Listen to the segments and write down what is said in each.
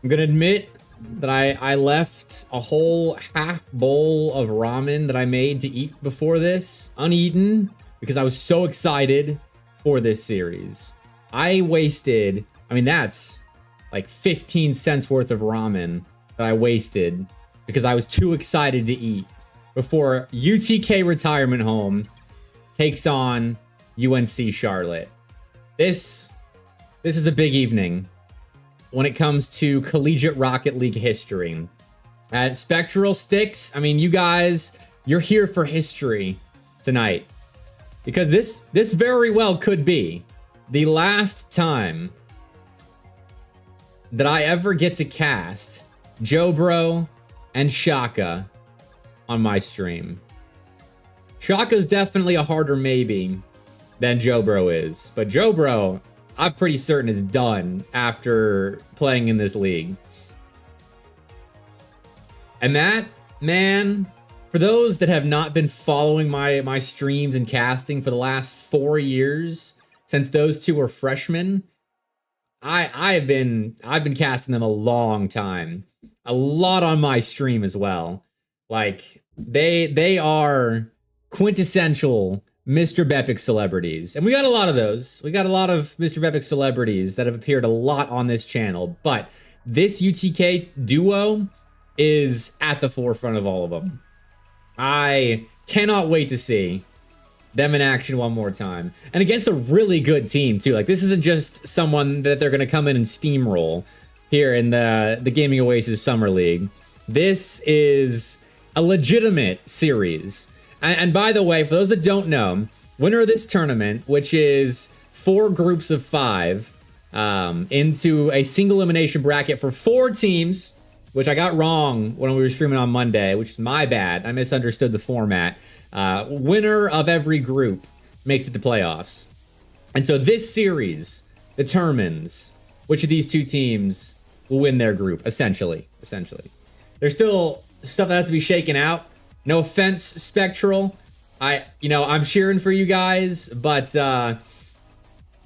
I'm gonna admit that I left a whole half bowl of ramen that I made to eat before this uneaten because I was so excited for this series. I wasted, I mean, that's like 15 cents worth of ramen that I wasted because I was too excited to eat before UTK Retirement Home takes on UNC Charlotte. This is a big evening when it comes to collegiate Rocket League history. At Spectral Sticks, I mean, you guys, you're here for history tonight. Because this very well could be the last time that I ever get to cast Jobro and Shaka on my stream. Shaka's definitely a harder maybe than Jobro is, but Jobro, I'm pretty certain, is done after playing in this league. And that, man, for those that have not been following my streams and casting for the last 4 years, since those two were freshmen, I've been casting them a long time. A lot on my stream as well. Like, they are quintessential Mr. Bepic celebrities. And we got a lot of those. We got a lot of Mr. Bepic celebrities that have appeared a lot on this channel. But this UTK duo is at the forefront of all of them. I cannot wait to see them in action one more time. And against a really good team, too. Like, this isn't just someone that they're going to come in and steamroll here in the Gaming Oasis Summer League. This is a legitimate series. And by the way, for those that don't know, winner of this tournament, which is 4 groups of 5 into a single elimination bracket for 4 teams, which I got wrong when we were streaming on Monday, which is my bad. I misunderstood the format. Winner of every group makes it to playoffs. And so this series determines which of these 2 teams will win their group, essentially. There's still stuff that has to be shaken out. No offense, Spectral. I'm cheering for you guys, but I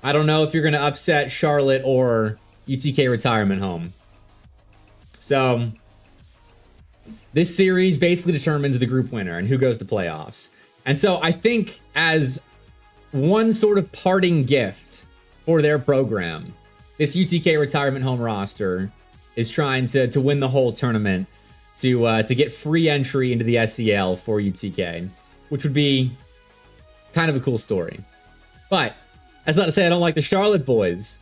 don't know if you're going to upset Charlotte or UTK Retirement Home. So this series basically determines the group winner and who goes to playoffs. And so I think as one sort of parting gift for their program, this UTK Retirement Home roster is trying to win the whole tournament to get free entry into the SEL for UTK, which would be kind of a cool story. But that's not to say I don't like the Charlotte boys.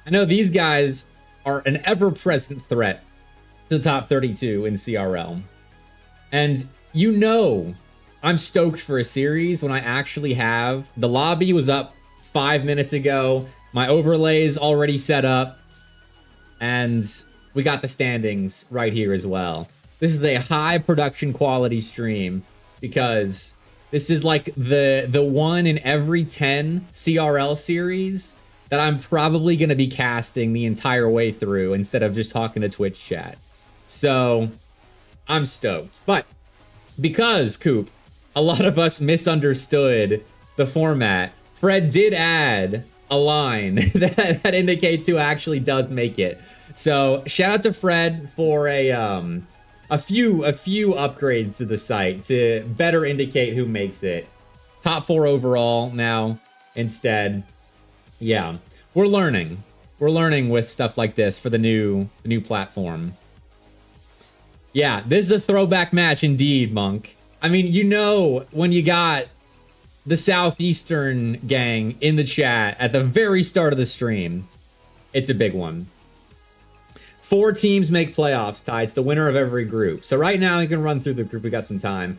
I know these guys are an ever-present threat to the top 32 in CRL. And you know I'm stoked for a series when I actually have... The lobby was up 5 minutes ago. My overlay's already set up. And we got the standings right here as well. This is a high production quality stream because this is like the one in every 10 CRL series that I'm probably going to be casting the entire way through instead of just talking to Twitch chat. So I'm stoked. But because, Coop, a lot of us misunderstood the format, Fred did add a line that indicates who actually does make it. So shout out to Fred for a few upgrades to the site to better indicate who makes it. Top 4 overall now instead. Yeah, we're learning. We're learning with stuff like this for the new platform. Yeah, this is a throwback match indeed, Monk. I mean, you know, when you got the Southeastern gang in the chat at the very start of the stream, it's a big one. 4 teams make playoffs, Ty. It's the winner of every group. So right now, you can run through the group. We got some time.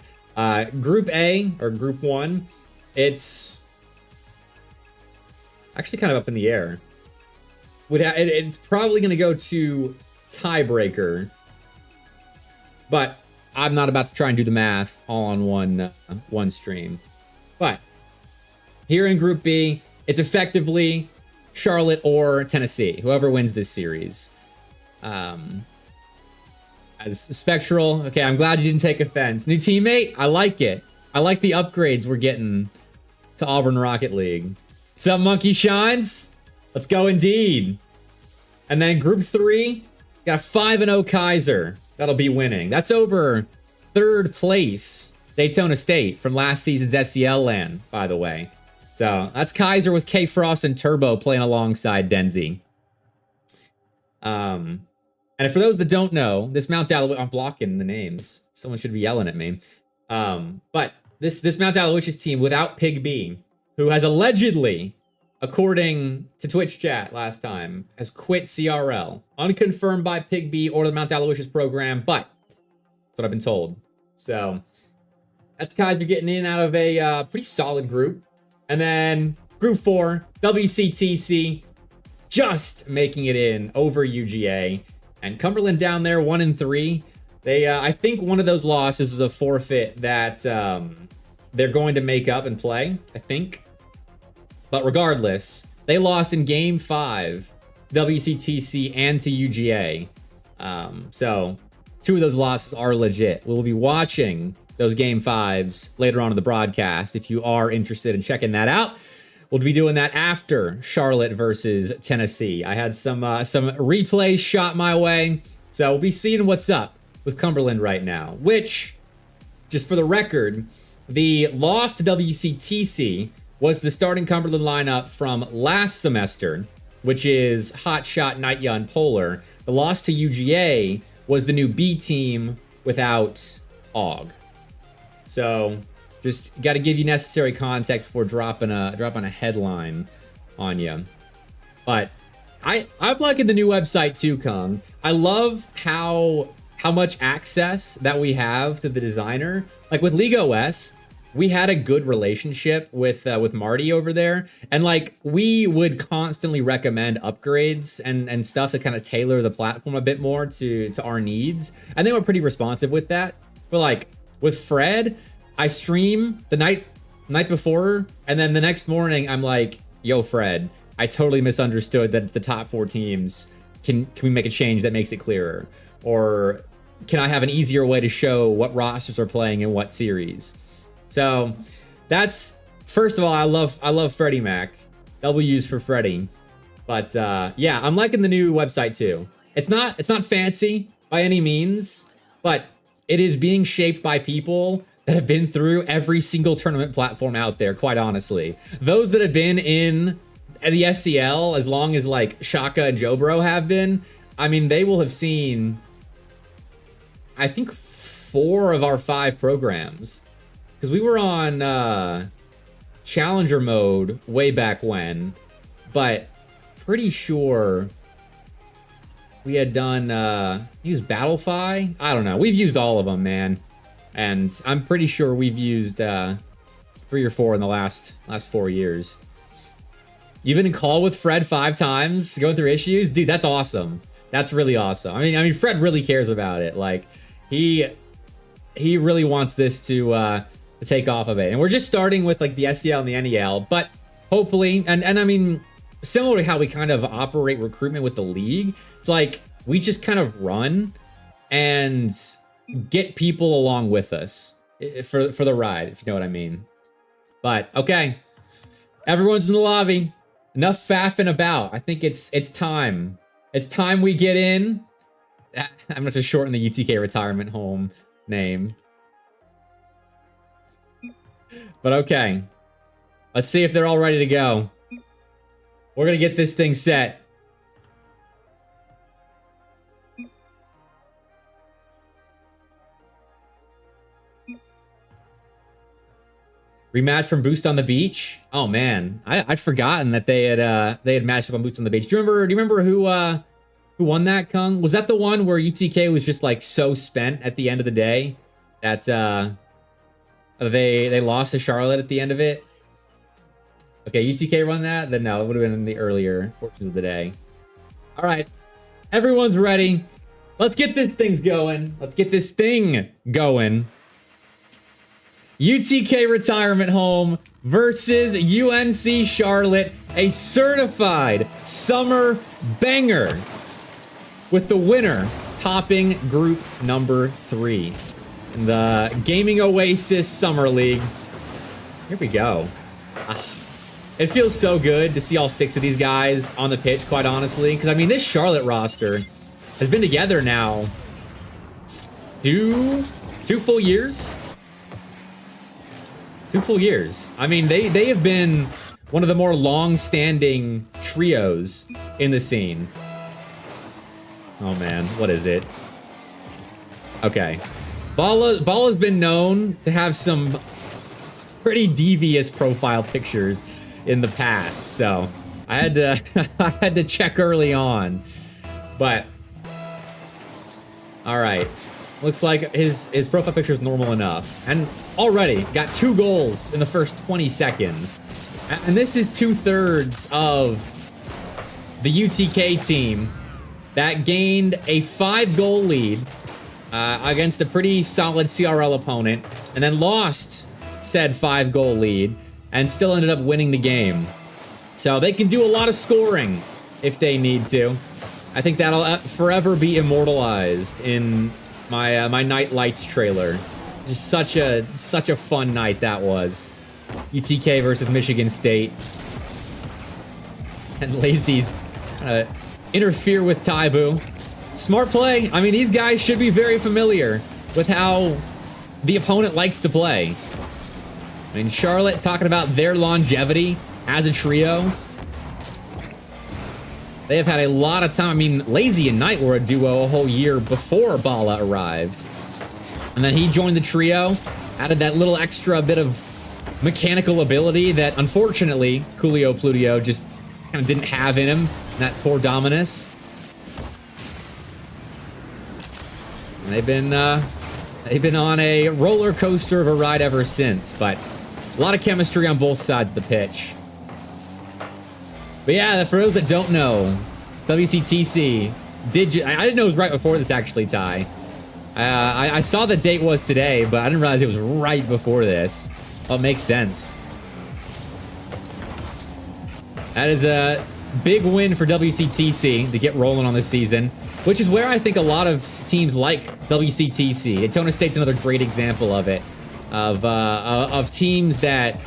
Group A, or Group 1, it's actually kind of up in the air. It's probably going to go to tiebreaker. But I'm not about to try and do the math all on one stream. But here in Group B, it's effectively Charlotte or Tennessee, whoever wins this series. As Spectral, okay, I'm glad you didn't take offense. New teammate, I like it. I like the upgrades we're getting to Auburn Rocket League. What's up, Monkey Shines? Let's go indeed. And then Group 3, Got a 5-0 Kaiser that'll be winning. That's over third place Daytona State from last season's SCL LAN, by the way. So that's Kaiser with K Frost and Turbo playing alongside Denzi. And for those that don't know, this Mount Aloysius, I'm blocking the names. Someone should be yelling at me. But this Mount Aloysius team without Pig B, who has allegedly, according to Twitch chat last time, has quit CRL. Unconfirmed by Pig B or the Mount Aloysius program, but that's what I've been told. So that's Kaiser getting in out of a pretty solid group. And then Group 4, WCTC, just making it in over UGA. And Cumberland down there, 1-3. They, I think one of those losses is a forfeit that they're going to make up and play, I think. But regardless, they lost in Game 5, WCTC and to UGA. So 2 of those losses are legit. We'll be watching those Game 5s later on in the broadcast. If you are interested in checking that out, we'll be doing that after Charlotte versus Tennessee. I had some replays shot my way, so we'll be seeing what's up with Cumberland right now, which, just for the record, the loss to WCTC was the starting Cumberland lineup from last semester, which is Hotshot, Nightya, and Polar. The loss to UGA was the new B team without Og. So just got to give you necessary context before dropping a headline on you. But I'm liking the new website too, Kung. I love how much access that we have to the designer. Like with League OS, we had a good relationship with Marty over there, and like we would constantly recommend upgrades and stuff to kind of tailor the platform a bit more to our needs, and they were pretty responsive with that. But like with Fred, I stream the night before, and then the next morning I'm like, yo Fred, I totally misunderstood that it's the top 4 teams. Can we make a change that makes it clearer? Or can I have an easier way to show what rosters are playing in what series? So that's, first of all, I love Freddie Mac. W's for Freddie. But yeah, I'm liking the new website too. It's not fancy by any means, but it is being shaped by people that have been through every single tournament platform out there, quite honestly. Those that have been in the SCL as long as like Shaka and Jobro have been, I mean, they will have seen, I think, 4 of our 5 programs. Because we were on Challenger mode way back when, but pretty sure we had done, used Battlefy? I don't know. We've used all of them, man. And I'm pretty sure we've used 3 or 4 in the last 4 years. You've been in call with Fred 5 times, going through issues? Dude, that's awesome. That's really awesome. I mean, Fred really cares about it. Like, he really wants this to take off of it. And we're just starting with like the SCL and the NEL, but hopefully, and I mean, similar to how we kind of operate recruitment with the league, it's like we just kind of run and get people along with us for the ride, if you know what I mean. But okay, everyone's in the lobby. Enough faffing about. I think it's time. It's time we get in. I'm going to shorten the UTK retirement home name. But okay, let's see if they're all ready to go. We're going to get this thing set. Rematch from Boost on the Beach. Oh man, I'd forgotten that they had matched up on Boost on the Beach. Do you remember who won that, Kung? Was that the one where UTK was just like so spent at the end of the day that they lost to Charlotte at the end of it? Okay, UTK won that? Then no, it would have been in the earlier portions of the day. All right, everyone's ready. Let's get this going. Let's get this thing going. UTK retirement home versus UNC Charlotte, a certified summer banger, with the winner topping group number 3 in the Gaming Oasis Summer League. Here we go. It feels so good to see all 6 of these guys on the pitch, quite honestly, because I mean, this Charlotte roster has been together now two full years. 2 full years. I mean, they have been one of the more long-standing trios in the scene. Oh man, what is it? Okay. Bala's been known to have some pretty devious profile pictures in the past, so I had to I had to check early on. But all right, looks like his profile picture is normal enough, and already got 2 goals in the first 20 seconds, and this is 2/3 of the UTK team that gained a 5-goal lead against a pretty solid CRL opponent, and then lost said 5-goal lead, and still ended up winning the game. So they can do a lot of scoring if they need to. I think that'll forever be immortalized in my my Night Lights trailer. Just such a fun night that was. UTK versus Michigan State, and Lazy's interfere with Taibu. Smart play. I mean, these guys should be very familiar with how the opponent likes to play. I mean, Charlotte talking about their longevity as a trio. They have had a lot of time. I mean, Lazy and Knight were a duo a whole year before Bala arrived. And then he joined the trio, added that little extra bit of mechanical ability that, unfortunately, Coolio Plutio just kind of didn't have in him. That poor Dominus. And they've been on a roller coaster of a ride ever since, but a lot of chemistry on both sides of the pitch. But yeah, for those that don't know, WCTC I didn't know it was right before this, actually, Ty. I saw the date was today, but I didn't realize it was right before this. Oh, it makes sense. That is a big win for WCTC to get rolling on this season, which is where I think a lot of teams like WCTC. Daytona State's another great example of it, of teams that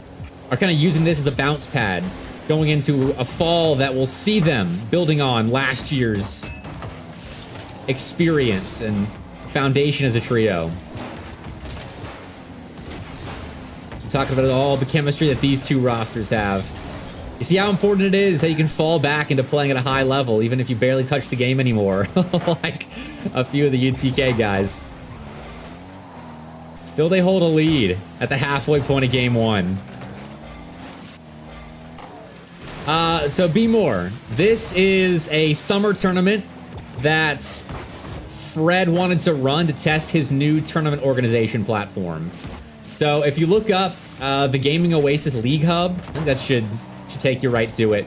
are kind of using this as a bounce pad, going into a fall that will see them building on last year's experience and foundation as a trio. So talking about all the chemistry that these two rosters have. You see how important it is that you can fall back into playing at a high level, even if you barely touch the game anymore, like a few of the UTK guys. Still, they hold a lead at the halfway point of game 1. So be more. This is a summer tournament that Fred wanted to run to test his new tournament organization platform. So if you look up the Gaming Oasis League Hub, I think that should take you right to it.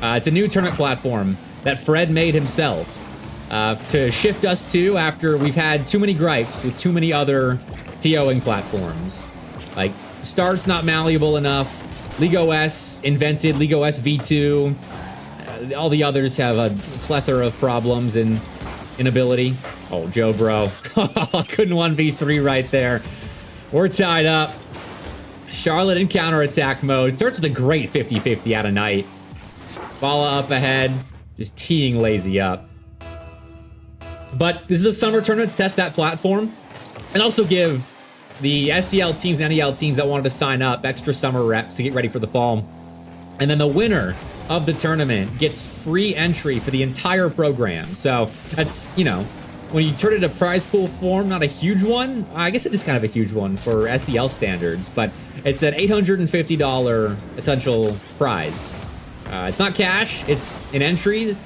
It's a new tournament platform that Fred made himself to shift us to after we've had too many gripes with too many other TOing platforms. Like, Start's not malleable enough. League OS invented League OS V2. All the others have a plethora of problems and inability. Oh, Joe, bro. Couldn't 1v3 right there. We're tied up. Charlotte in counterattack mode. Starts with a great 50-50 out of Knight. Bala up ahead. Just teeing Lazy up. But this is a summer tournament to test that platform. And also give the SCL teams and NEL teams that wanted to sign up extra summer reps to get ready for the fall. And then the winner of the tournament gets free entry for the entire program. So that's, you know, when you turn it into prize pool form, not a huge one. I guess it is kind of a huge one for SCL standards, but it's an $850 essential prize. It's not cash, it's an entry.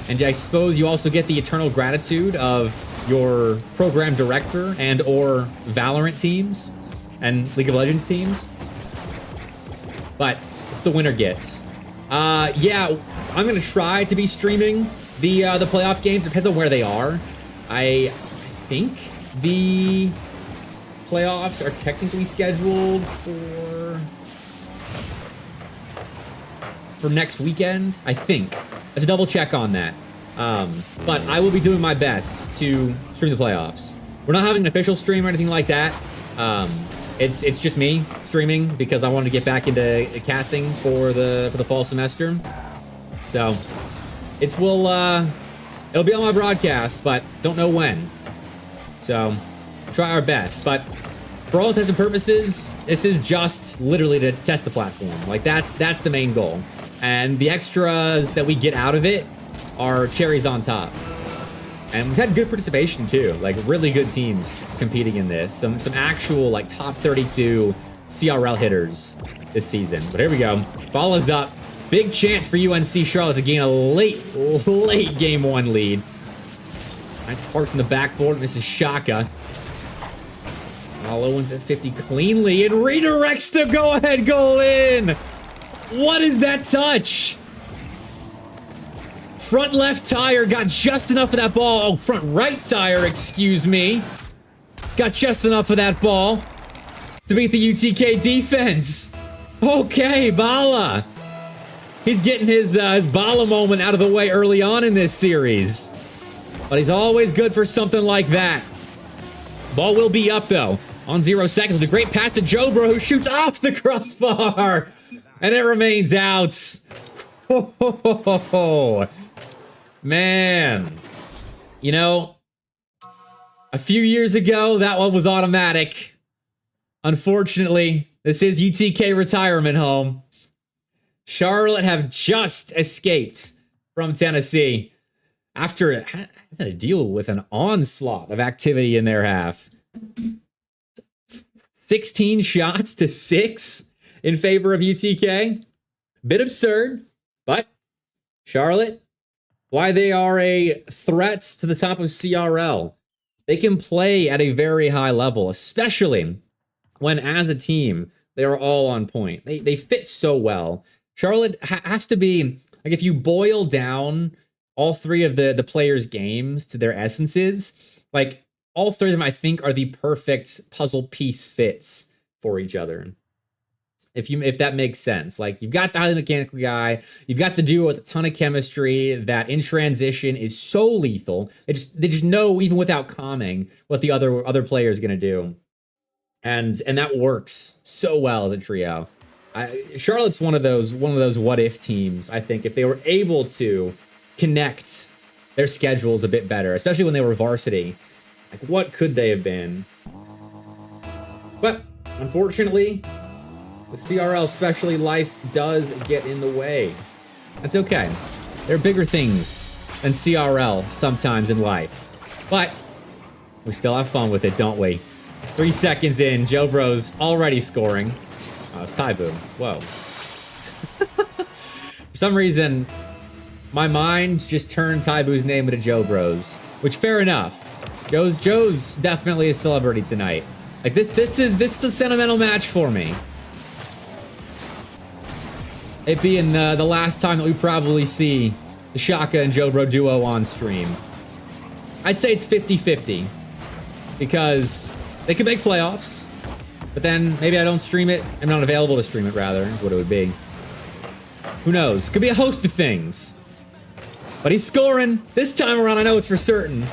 And I suppose you also get the eternal gratitude of your program director and or Valorant teams and League of Legends teams. But it's the winner gets. Yeah, I'm gonna try to be streaming the playoff games. Depends on where they are. I think the playoffs are technically scheduled for next weekend, I think. Let's double check on that. But I will be doing my best to stream the playoffs. We're not having an official stream or anything like that. It's just me streaming because I wanted to get back into casting for the fall semester. So we'll It'll be on my broadcast, but don't know when. So, try our best. But for all intents and purposes, this is just literally to test the platform. Like, that's the main goal. And the extras that we get out of it are cherries on top. And we've had good participation too, like really good teams competing in this. Some actual like top 32 CRL hitters this season. But here we go. Ball is up. Big chance for UNC Charlotte to gain a late game one lead. That's parked in the backboard. Misses Shaka. All Owens at 50 cleanly and redirects the go-ahead goal in. What is that touch? Front left tire got just enough of that ball. Oh, front right tire, excuse me. Got just enough of that ball to beat the UTK defense. Okay, Bala. He's getting his Bala moment out of the way early on in this series. But he's always good for something like that. Ball will be up, though, on 0 seconds. With a great pass to Jobro, who shoots off the crossbar. And it remains out. Ho, ho, ho, ho, ho. Man, you know, a few years ago, that one was automatic. Unfortunately, this is UTK retirement home. Charlotte have just escaped from Tennessee after having to deal with an onslaught of activity in their half. 16 shots to 6 in favor of UTK. Bit absurd, but Charlotte, why they are a threat to the top of CRL. They can play at a very high level, especially when, as a team, they are all on point. They fit so well. Charlotte has to be, like, if you boil down all three of the players' games to their essences, like, all three of them, I think, are the perfect puzzle piece fits for each other. If that makes sense. Like, you've got the highly mechanical guy, you've got the duo with a ton of chemistry that in transition is so lethal. They just know, even without calming, what the other player is gonna do. And that works so well as a trio. Charlotte's one of those what if teams, I think, if they were able to connect their schedules a bit better, especially when they were varsity. Like, what could they have been? But unfortunately, the CRL specialty life does get in the way. That's okay. There are bigger things than CRL sometimes in life. But we still have fun with it, don't we? 3 seconds in, Joe Bro's already scoring. Oh, it's Taibu. Whoa. For some reason, my mind just turned Taibu's name into Joe Bros, which, fair enough. Joe's definitely a celebrity tonight. Like, this is a sentimental match for me. It being the last time that we probably see the Shaka and Jobro duo on stream. I'd say it's 50-50. Because they could make playoffs. But then maybe I don't stream it. I'm not available to stream it, rather, is what it would be. Who knows? Could be a host of things. But he's scoring. This time around, I know it's for certain.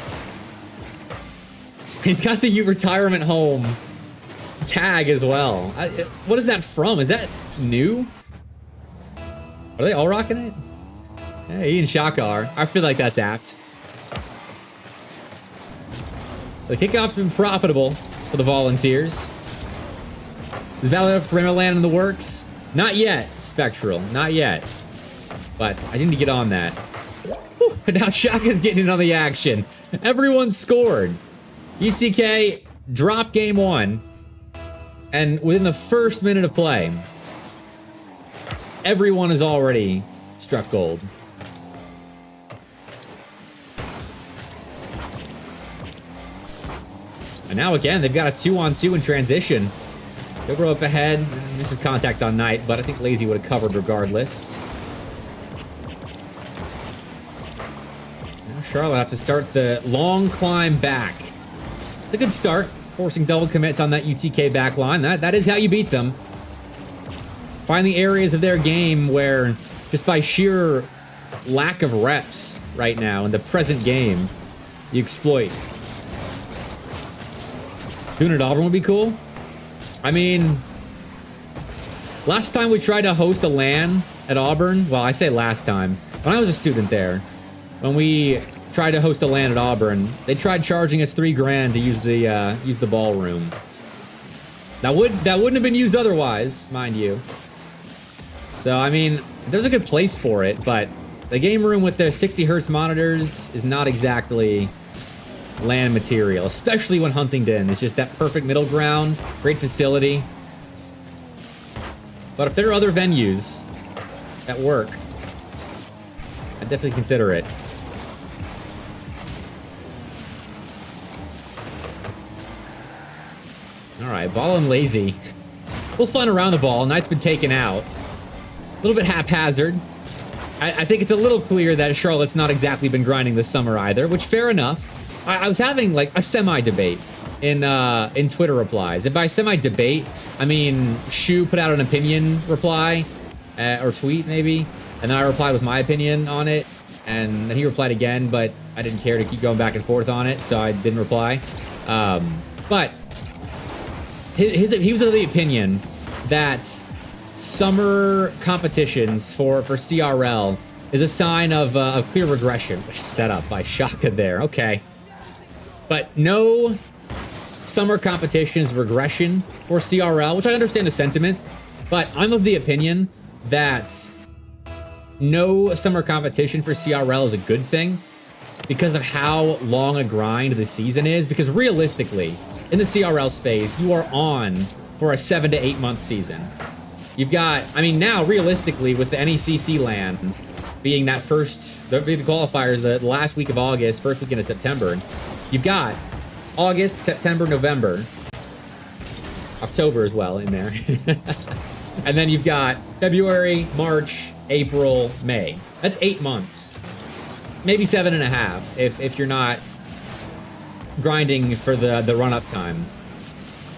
He's got the U retirement home tag as well. What is that from? Is that new? Are they all rocking it? Yeah, he and Shaka are. I feel like that's apt. The kickoff's been profitable for the Volunteers. Is Battle for Rimmerland in the works? Not yet, Spectral. Not yet. But I need to get on that. Whew, now Shaka's getting in on the action. Everyone scored. UTK dropped game one. And within the first minute of play, everyone has already struck gold. And now again, they've got a 2-on-2 in transition. Dobro up ahead. This is contact on Knight, but I think Lazy would have covered regardless. Now Charlotte have to start the long climb back. It's a good start, forcing double commits on that UTK back line. That is how you beat them. Find the areas of their game where, just by sheer lack of reps right now in the present game, you exploit. Doing it at Auburn would be cool. I mean, last time we tried to host a LAN at Auburn, well, I say last time, when I was a student there, when we tried to host a LAN at Auburn. They tried charging us $3,000 to use the ballroom. That wouldn't have been used otherwise, mind you. So I mean, there's a good place for it, but the game room with their 60 hertz monitors is not exactly LAN material, especially when Huntington is just that perfect middle ground, great facility. But if there are other venues that work, I'd definitely consider it. All right, ball and lazy. A little fun around the ball. Knight's been taken out. A little bit haphazard. I think it's a little clear that Charlotte's not exactly been grinding this summer either, which fair enough. I was having like a semi-debate in Twitter replies. And by semi-debate, I mean Shu put out an opinion reply or tweet maybe, and then I replied with my opinion on it, and then he replied again, but I didn't care to keep going back and forth on it, so I didn't reply. But he was of the opinion that summer competitions for CRL is a sign of clear regression, which is set up by Shaka there. Okay. But no summer competitions regression for CRL, which I understand the sentiment, but I'm of the opinion that no summer competition for CRL is a good thing because of how long a grind the season is. Because realistically, in the CRL space, you are on for a 7 to 8 month season. You've got, I mean, now realistically with the NECC LAN being that the qualifiers, the last week of August, first weekend of September, you've got August, September, November, October as well in there. And then you've got February, March, April, May. That's 8 months. Maybe 7.5 if you're not grinding for the run-up time.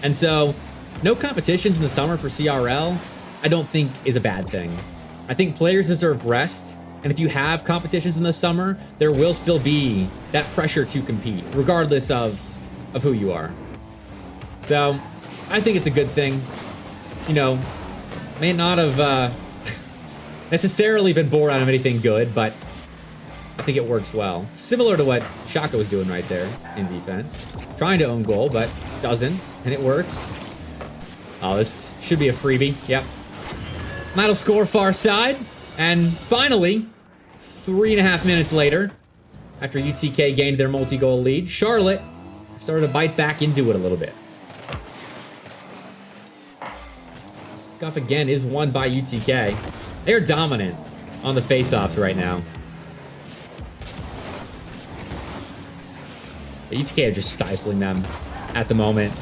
And so, no competitions in the summer for CRL, I don't think is a bad thing. I think players deserve rest, and if you have competitions in the summer, there will still be that pressure to compete, regardless of who you are. So, I think it's a good thing. You know, may not have necessarily been born out of anything good, but I think it works well. Similar to what Shaka was doing right there in defense. Trying to own goal, but doesn't, and it works. Oh, this should be a freebie. Yep. That'll score far side. And finally, 3.5 minutes later, after UTK gained their multi-goal lead, Charlotte started to bite back into it a little bit. Kickoff again is won by UTK. They're dominant on the face-offs right now. The UTK are just stifling them at the moment.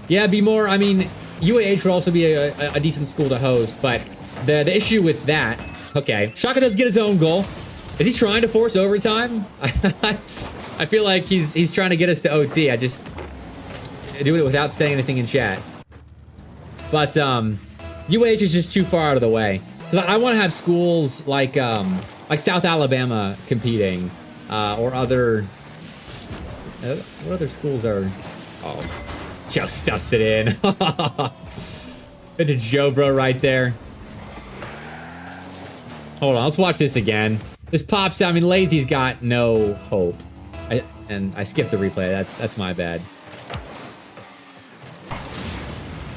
Yeah, be more. I mean, UAH will also be a decent school to host, but the issue with that. Okay, Shaka does get his own goal. Is he trying to force overtime? I feel like he's trying to get us to OT. I just doing it without saying anything in chat. But UAH is just too far out of the way. I want to have schools like South Alabama competing, or other. What other schools are? Oh, Joe stuffs it in. Into Joe Bro right there. Hold on, let's watch this again. This pops out. I mean, Lazy's got no hope. I skipped the replay. That's my bad.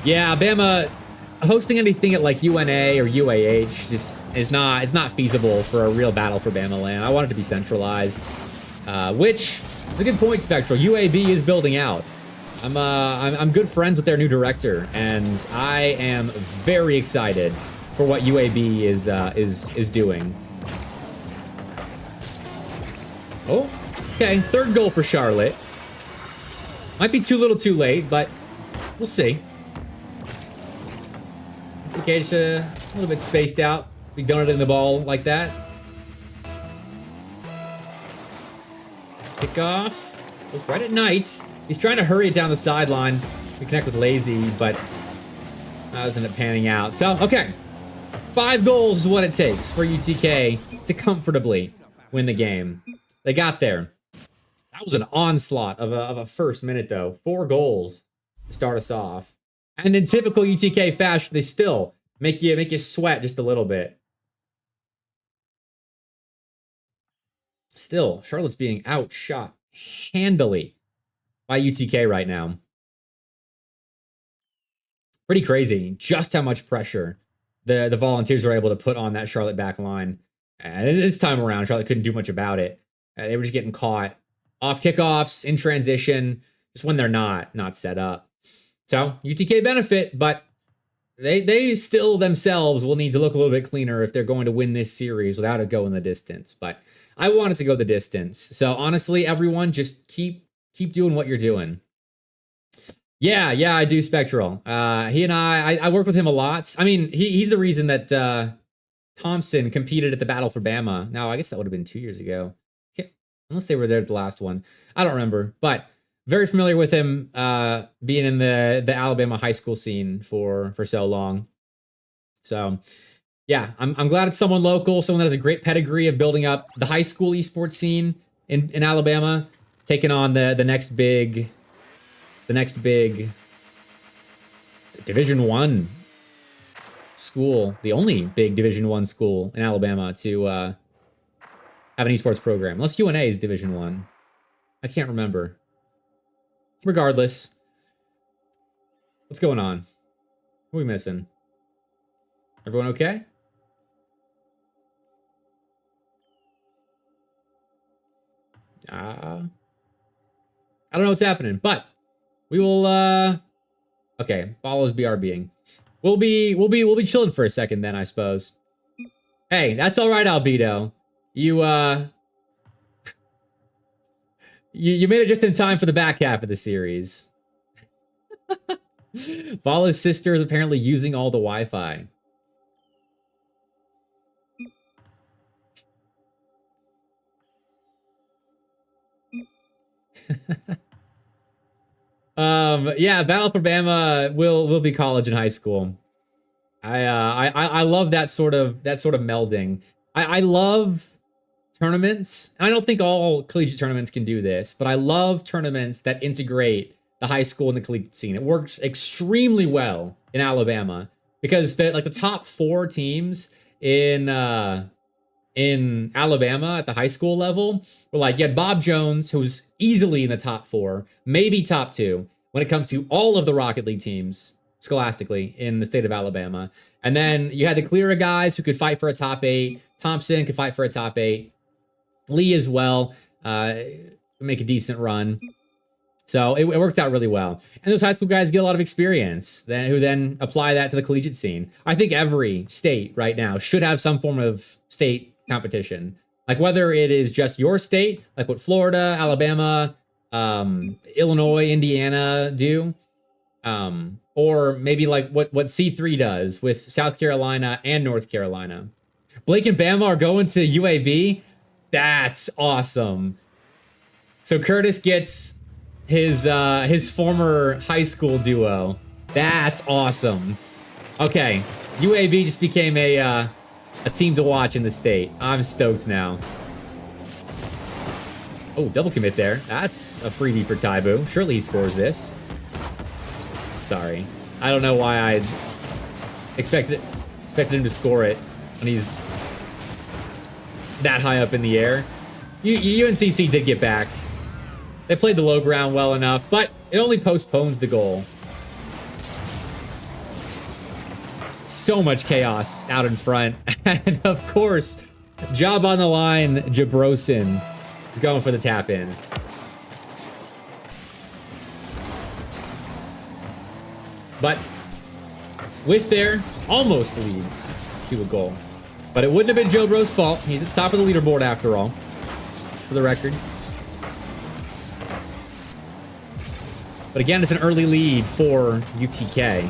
Yeah, Bama hosting anything at like UNA or UAH just is not feasible for a real battle for Bama land. I want it to be centralized, which is a good point, Spectral. UAB is building out. I'm good friends with their new director, and I am very excited for what UAB is doing. Oh, okay, third goal for Charlotte. Might be too little, too late, but we'll see. It's okay, just a little bit spaced out. Be donating the ball like that. Kickoff. Goes right at Knights. He's trying to hurry it down the sideline to connect with Lazy, but that doesn't end up panning out. So, okay. 5 goals is what it takes for UTK to comfortably win the game. They got there. That was an onslaught of a first minute, though. 4 goals to start us off. And in typical UTK fashion, they still make you sweat just a little bit. Still, Charlotte's being outshot handily by UTK right now. Pretty crazy just how much pressure the Volunteers were able to put on that Charlotte back line. And this time around, Charlotte couldn't do much about it. They were just getting caught off kickoffs, in transition, just when they're not set up. So UTK benefit, but they still themselves will need to look a little bit cleaner if they're going to win this series without it going the distance. But I want it to go the distance. So honestly, everyone, just keep doing what you're doing. Yeah, I do, Spectral. He and I work with him a lot. I mean, he's the reason that Thompson competed at the Battle for Bama. Now, I guess that would have been 2 years ago. Unless they were there at the last one. I don't remember. But very familiar with him being in the Alabama high school scene for so long. So, yeah, I'm glad it's someone local, someone that has a great pedigree of building up the high school esports scene in Alabama, taking on the next big Division I school, the only big Division I school in Alabama to have an esports program. Unless UNA is Division I. I can't remember. Regardless. What's going on? What are we missing? Everyone okay? I don't know what's happening, but we will okay, follows BRBing. We'll be chilling for a second then, I suppose. Hey, that's all right, Albedo. You you made it just in time for the back half of the series. Bala's sister is apparently using all the Wi-Fi. Yeah, Battle for Bama will be college and high school. I love that sort of melding. I love tournaments. I don't think all collegiate tournaments can do this, but I love tournaments that integrate the high school and the collegiate scene. It works extremely well in Alabama because the top 4 teams in Alabama at the high school level were like, you had Bob Jones, who's easily in the top 4, maybe top 2 when it comes to all of the Rocket League teams scholastically in the state of Alabama. And then you had the Cleara guys who could fight for a top 8. Thompson could fight for a top 8. Lee as well, make a decent run. So it worked out really well. And those high school guys get a lot of experience who then apply that to the collegiate scene. I think every state right now should have some form of state competition. Like whether it is just your state, like what Florida, Alabama, Illinois, Indiana do, or maybe like what C3 does with South Carolina and North Carolina. Blake and Bama are going to UAB. That's awesome. So Curtis gets his former high school duo. That's awesome. Okay, UAB just became a team to watch in the state. I'm stoked now. Oh, double commit there. That's a freebie for Taibu. Surely he scores this. Sorry. I don't know why I expected him to score it when he's that high up in the air. UNCC did get back. They played the low ground well enough, but it only postpones the goal. So much chaos out in front. And of course, job on the line, Jabrosin is going for the tap in. But with their almost leads to a goal. But it wouldn't have been Joe Bro's fault. He's at the top of the leaderboard after all, for the record. But again, it's an early lead for UTK.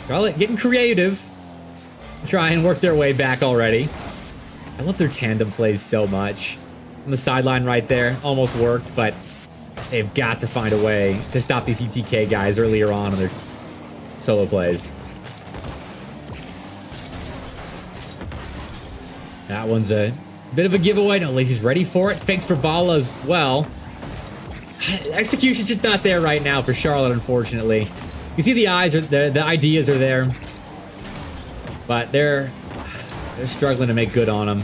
Charlotte getting creative. Try and work their way back already. I love their tandem plays so much. On the sideline right there, almost worked, but they've got to find a way to stop these UTK guys earlier on in their solo plays. That one's a bit of a giveaway. No, Lazy's ready for it. Fakes for Bala as well. Execution's just not there right now for Charlotte, unfortunately. You see the eyes, the ideas are there, but they're struggling to make good on them.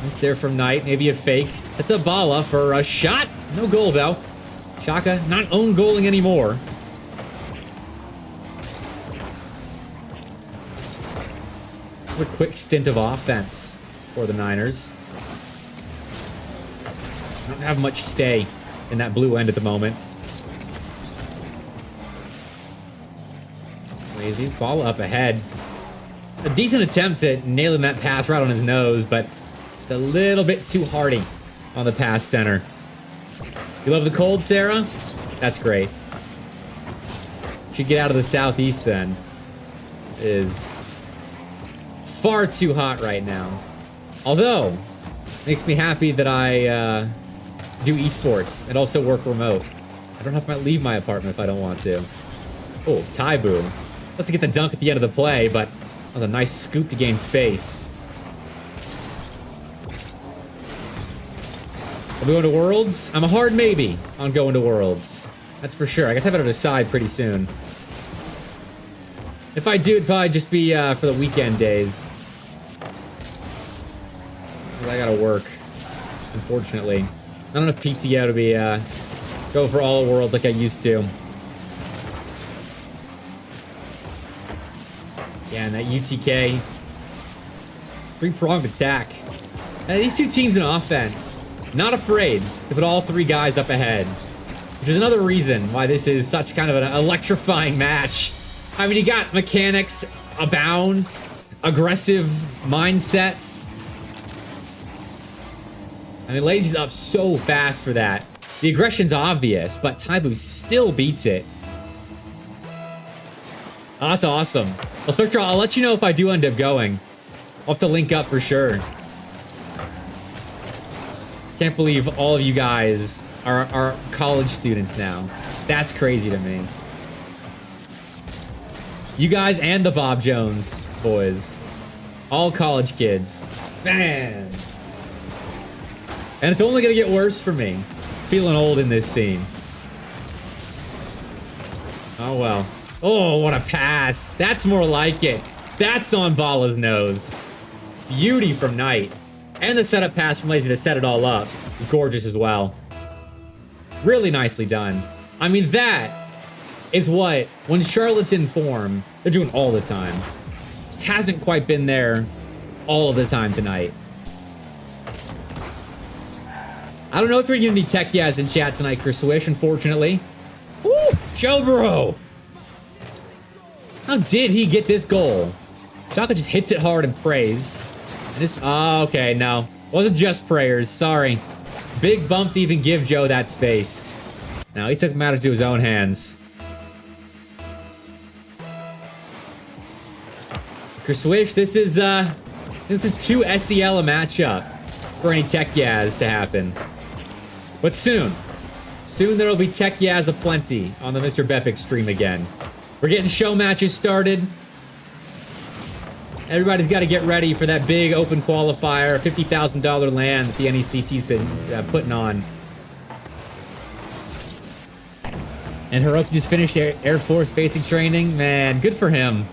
It's there from Knight. Maybe a fake. That's a Bala for a shot. No goal, though. Shaka not own goaling anymore. A quick stint of offense for the Niners. Don't have much stay in that blue end at the moment. Lazy. Ball up ahead. A decent attempt at nailing that pass right on his nose, but just a little bit too hardy on the pass center. You love the cold, Sarah? That's great. Should get out of the southeast then. It is far too hot right now. Although, makes me happy that I do esports and also work remote. I don't have to leave my apartment if I don't want to. Oh, Taibu. Let's get the dunk at the end of the play, but that was a nice scoop to gain space. Are we going to Worlds? I'm a hard maybe on going to Worlds. That's for sure. I guess I better decide pretty soon. If I do, it'd probably just be for the weekend days. I gotta work, unfortunately. Not enough PTO to be go for all Worlds like I used to. Yeah, and that UTK three-pronged attack. These two teams in offense, not afraid to put all three guys up ahead, which is another reason why this is such kind of an electrifying match. I mean, you got mechanics abound, aggressive mindsets. I mean, Lazy's up so fast for that. The aggression's obvious, but Taibu still beats it. Oh, that's awesome. Well, Spectral, I'll let you know if I do end up going. I'll have to link up for sure. Can't believe all of you guys are college students now. That's crazy to me. You guys and the Bob Jones boys. All college kids. Man. And it's only gonna get worse for me. Feeling old in this scene. Oh well. Oh, what a pass. That's more like it. That's on Bala's nose. Beauty from Knight. And the setup pass from Lazy to set it all up. Gorgeous as well. Really nicely done. I mean, that is what, when Charlotte's in form, they're doing all the time. Just hasn't quite been there all of the time tonight. I don't know if you're gonna need tech yas in chat tonight, Chris Swish, unfortunately. Woo! Joe Bro! How did he get this goal? Shaka just hits it hard and prays. And oh, okay, no. Wasn't just prayers, sorry. Big bump to even give Joe that space. Now he took matters to his own hands. Chris Swish, this is too SEL a matchup for any tech yas to happen. But soon there'll be tech yas aplenty on the Mr. Bepic stream again. We're getting show matches started. Everybody's got to get ready for that big open qualifier, $50,000 land that the NECC's been putting on. And Hiroki just finished Air Force basic training. Man, good for him.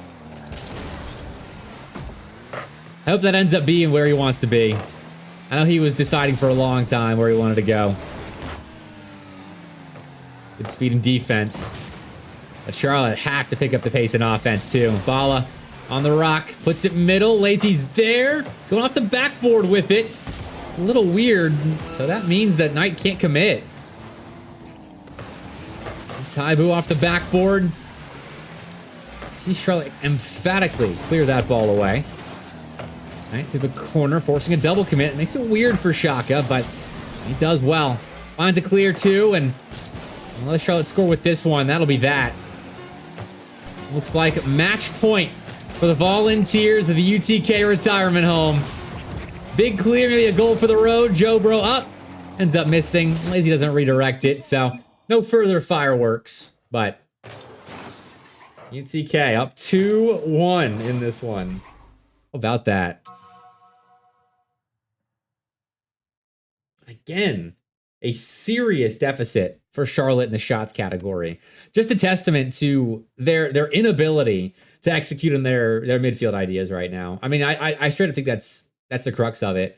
I hope that ends up being where he wants to be. I know he was deciding for a long time where he wanted to go. Good speed and defense. But Charlotte have to pick up the pace in offense, too. Bala on the rock. Puts it middle. Lazy's there. He's going off the backboard with it. It's a little weird. So that means that Knight can't commit. Taibu off the backboard. See Charlotte emphatically clear that ball away. Right through the corner, forcing a double commit. Makes it weird for Shaka, but he does well. Finds a clear two, and let Charlotte score with this one. That'll be that. Looks like match point for the Volunteers of the UTK retirement home. Big clear, maybe a goal for the road. Joe Bro up. Ends up missing. Lazy doesn't redirect it, so no further fireworks. But UTK up 2-1 in this one. How about that? Again, a serious deficit for Charlotte in the shots category. Just a testament to their inability to execute on their midfield ideas right now. I mean, I straight up think that's the crux of it.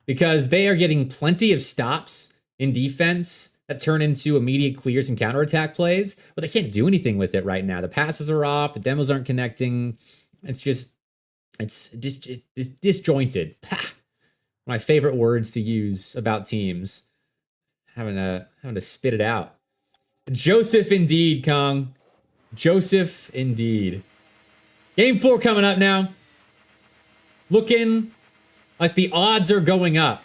because they are getting plenty of stops in defense that turn into immediate clears and counterattack plays, but they can't do anything with it right now. The passes are off, the demos aren't connecting. It's disjointed. My favorite words to use about teams. Having to spit it out. Joseph indeed, Kong. Joseph indeed. Game 4 coming up now. Looking like the odds are going up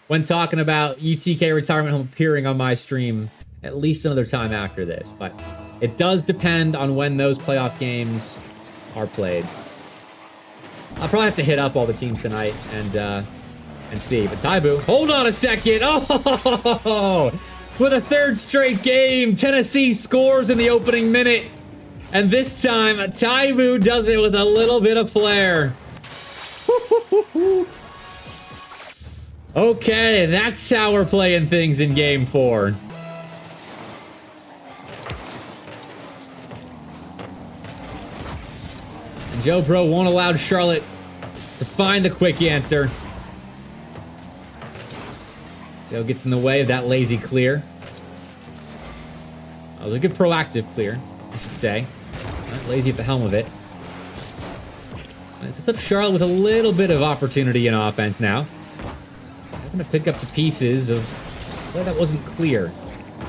when talking about UTK retirement home appearing on my stream at least another time after this. But it does depend on when those playoff games are played. I'll probably have to hit up all the teams tonight and see. But Taibu, hold on a second. Oh, with a third straight game, Tennessee scores in the opening minute. And this time, Taibu does it with a little bit of flair. Okay, that's how we're playing things in game 4. And Joe Bro won't allow Charlotte to find the quick answer. Joe gets in the way of that lazy clear. That was a good proactive clear, I should say. Not lazy at the helm of it. It sets up Charlotte with a little bit of opportunity in offense now. I'm going to pick up the pieces of well, that wasn't clear.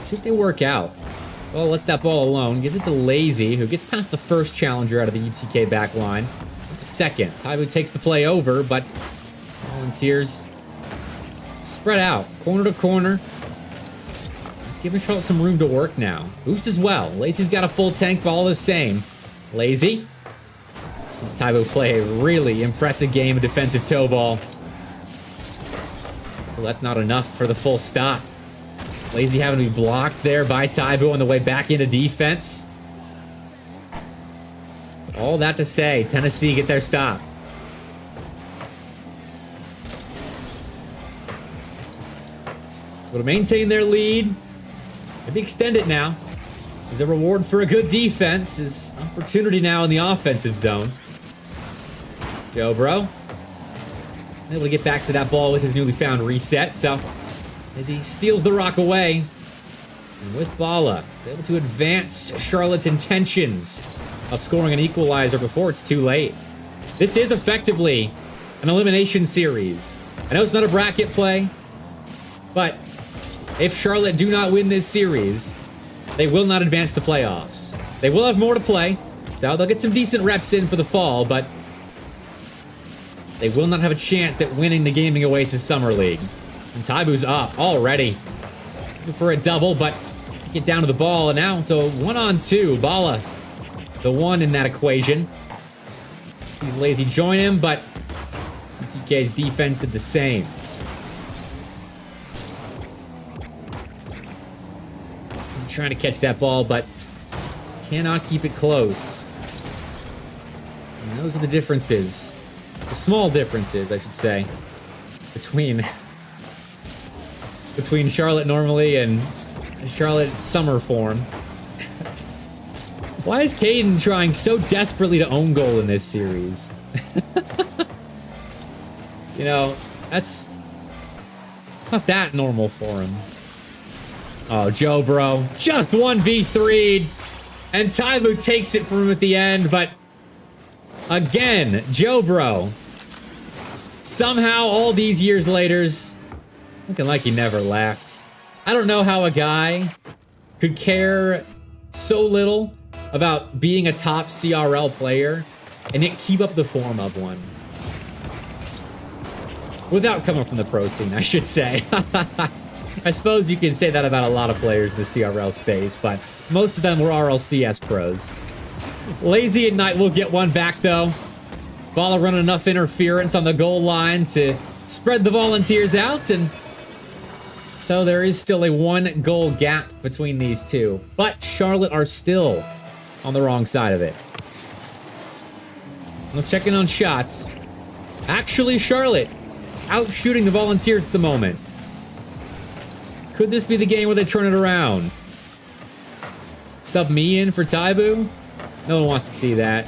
See if they work out. Well, lets that ball alone. Gives it to Lazy, who gets past the first challenger out of the UTK back line. The second. Taibu takes the play over, but Volunteers spread out. Corner to corner. Let's give Charlotte some room to work now. Boost as well. Lazy's got a full tank ball the same. Lazy. Sees Taibu play a really impressive game of defensive toe ball. So that's not enough for the full stop. Lazy having to be blocked there by Taibu on the way back into defense. But all that to say, Tennessee get their stop. Able to maintain their lead. Maybe extend it now. As a reward for a good defense is opportunity now in the offensive zone. Joe Bro able to get back to that ball with his newly found reset. So as he steals the rock away, and with Bala able to advance Charlotte's intentions of scoring an equalizer before it's too late. This is effectively an elimination series. I know it's not a bracket play, but if Charlotte do not win this series, they will not advance the playoffs. They will have more to play, so they'll get some decent reps in for the fall, but they will not have a chance at winning the Gaming Oasis Summer League. And Taibu's up already. Looking for a double, but get down to the ball, and now it's a 1-on-2. Bala, the one in that equation. Sees Lazy join him, but UTK's defense did the same. He's trying to catch that ball, but cannot keep it close. And those are the differences. The small differences, I should say, between Charlotte normally and Charlotte's summer form. Why is Caden trying so desperately to own goal in this series? You know, it's not that normal for him. Oh, Joe Bro, just 1v3'd, and Taibu takes it from him at the end, but again, Joe Bro, somehow all these years later, looking like he never left. I don't know how a guy could care so little about being a top CRL player and yet keep up the form of one. Without coming from the pro scene, I should say. I suppose you can say that about a lot of players in the CRL space, but most of them were RLCS pros. Lazy at Night will get one back, though. Bala running enough interference on the goal line to spread the Volunteers out, and so there is still a 1-goal gap between these two. But Charlotte are still on the wrong side of it. Let's check in on shots. Actually, Charlotte out shooting the Volunteers at the moment. Could this be the game where they turn it around? Sub me in for Taibu? No one wants to see that.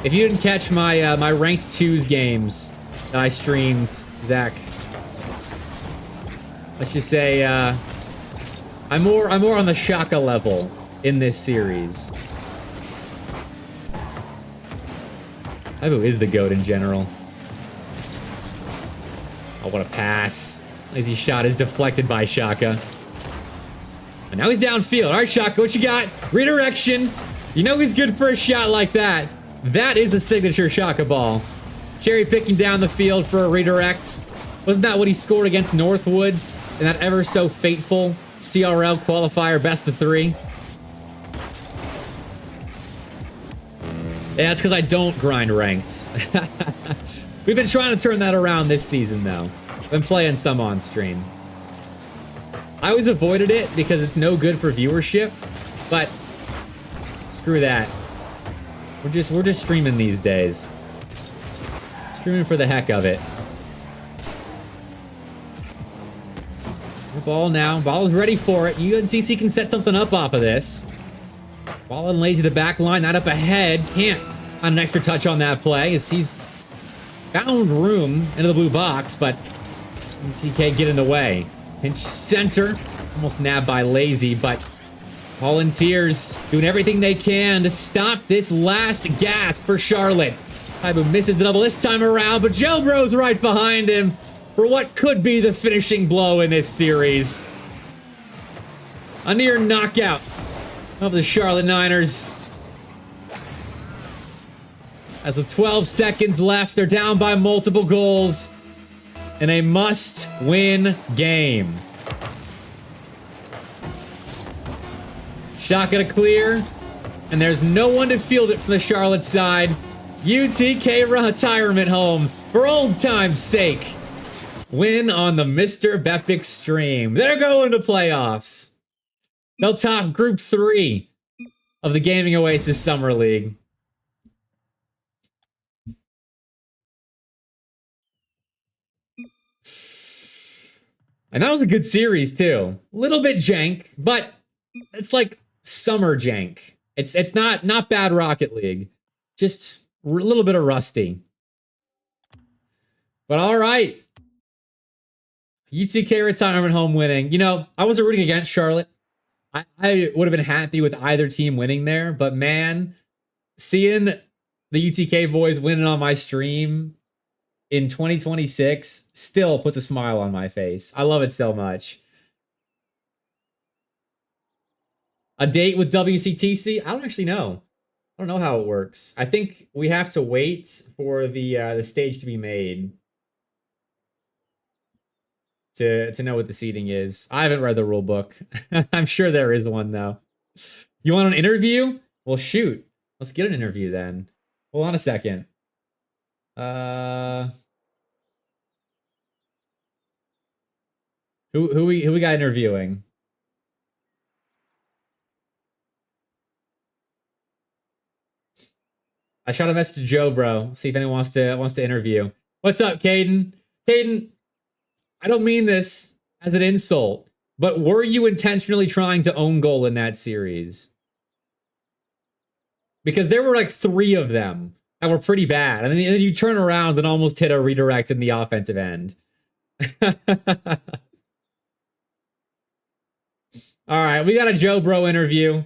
If you didn't catch my my ranked 2s games that I streamed, Zach. Let's just say I'm more on the Shaka level in this series. Ibu is the GOAT in general. Oh, what a pass. Lazy shot is deflected by Shaka. And now he's downfield. All right, Shaka, what you got? Redirection. You know he's good for a shot like that. That is a signature Shaka ball. Cherry picking down the field for a redirect. Wasn't that what he scored against Northwood in that ever so fateful CRL qualifier best of 3? Yeah, it's because I don't grind ranks. We've been trying to turn that around this season, though. Been playing some on stream. I always avoided it because it's no good for viewership, but screw that. We're just streaming these days. Streaming for the heck of it. The ball now. Ball is ready for it. UNCC can set something up off of this. Ball and Lazy the back line, not up ahead. Can't on an extra touch on that play as he's found room into the blue box, but UTK get in the way. Pinch center. Almost nabbed by Lazy, but Volunteers doing everything they can to stop this last gasp for Charlotte. Ibu misses the double this time around, but Joe Bro's right behind him for what could be the finishing blow in this series. A near knockout of the Charlotte Niners. As with 12 seconds left, they're down by multiple goals in a must-win game. Shot gonna clear, and there's no one to field it from the Charlotte side. UTK retirement home for old time's sake. Win on the Mr. Bepic stream. They're going to playoffs. They'll top Group 3 of the Gaming Oasis Summer League. And that was a good series too. Little bit jank, but it's like summer jank. It's not bad Rocket League. Just a little bit of rusty. But all right. UTK retirement home winning. You know, I wasn't rooting against Charlotte. I would have been happy with either team winning there, but man, seeing the UTK boys winning on my stream in 2026 still puts a smile on my face. I love it so much. A date with WCTC? I don't actually know. I don't know how it works. I think we have to wait for the stage to be made to know what the seating is. I haven't read the rule book. I'm sure there is one though. You want an interview? Well, shoot. Let's get an interview then. Hold on a second. Who we got interviewing? I shot a message to Joe, bro. See if anyone wants to interview. What's up, Caden? Caden, I don't mean this as an insult, but were you intentionally trying to own goal in that series? Because there were like 3 of them that were pretty bad. And then you turn around and almost hit a redirect in the offensive end. All right, we got a Joe Bro interview.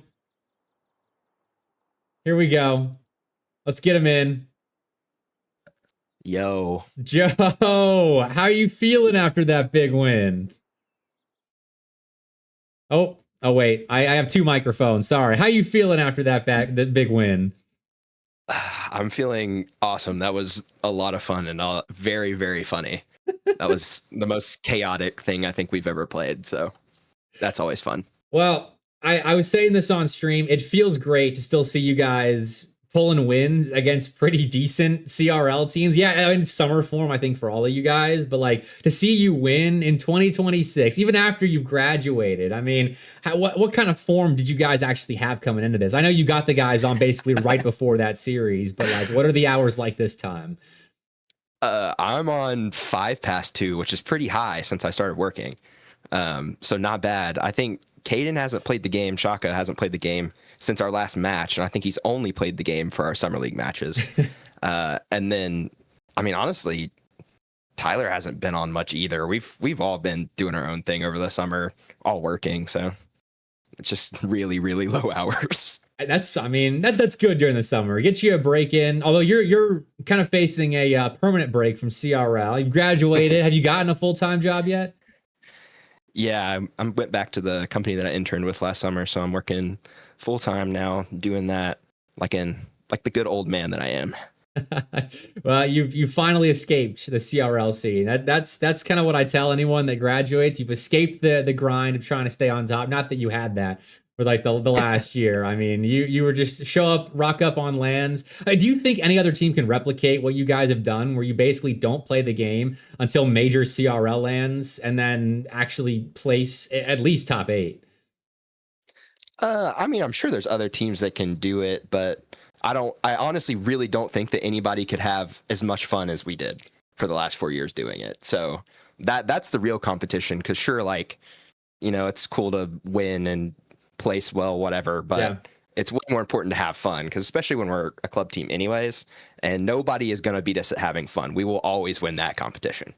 Here we go. Let's get him in. Yo. Joe, how are you feeling after that big win? Oh wait, I have 2 microphones. Sorry. How you feeling after that big win? I'm feeling awesome. That was a lot of fun and very, very funny. That was the most chaotic thing I think we've ever played. So that's always fun. Well, I was saying this on stream. It feels great to still see you guys pulling wins against pretty decent CRL teams. Yeah, in summer form, I think, for all of you guys. But like to see you win in 2026, even after you've graduated. I mean, what kind of form did you guys actually have coming into this? I know you got the guys on basically right before that series, but like, what are the hours like this time? I'm on 2, which is pretty high since I started working. So not bad. I think Caden hasn't played the game. Shaka hasn't played the game since our last match. And I think he's only played the game for our summer league matches. And then, I mean, honestly, Tyler hasn't been on much either. We've all been doing our own thing over the summer, all working. So it's just really, really low hours. I mean, that's good during the summer. Get you a break in. Although you're kind of facing a permanent break from CRL. You've graduated. Have you gotten a full-time job yet? Yeah, I went back to the company that I interned with last summer, so I'm working full time now, doing that like the good old man that I am. Well, you've finally escaped the CRL scene. That's kind of what I tell anyone that graduates. You've escaped the grind of trying to stay on top. Not that you had that for like the last year. I mean, you were just show up, rock up on lands. Do you think any other team can replicate what you guys have done, where you basically don't play the game until major CRL lands and then actually place at least top 8? I mean, I'm sure there's other teams that can do it, but I honestly really don't think that anybody could have as much fun as we did for the last 4 years doing it. So that's the real competition. Cause sure, like, it's cool to win and place well, whatever, but it's way more important to have fun. Cause especially when we're a club team anyways, and nobody is going to beat us at having fun. We will always win that competition.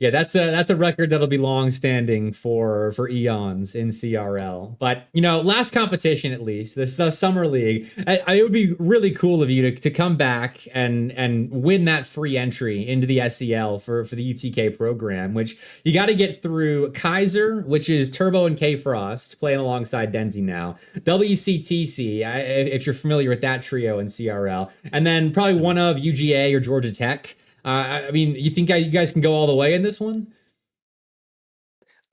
Yeah, that's a record that'll be long standing for eons in CRL. But last competition at least, the summer league. It would be really cool of you to come back and win that free entry into the SEL for the UTK program, which you got to get through Kaiser, which is Turbo and K Frost playing alongside Denzi now. WCTC, if you're familiar with that trio in CRL, and then probably one of UGA or Georgia Tech. I mean, you think you guys can go all the way in this one?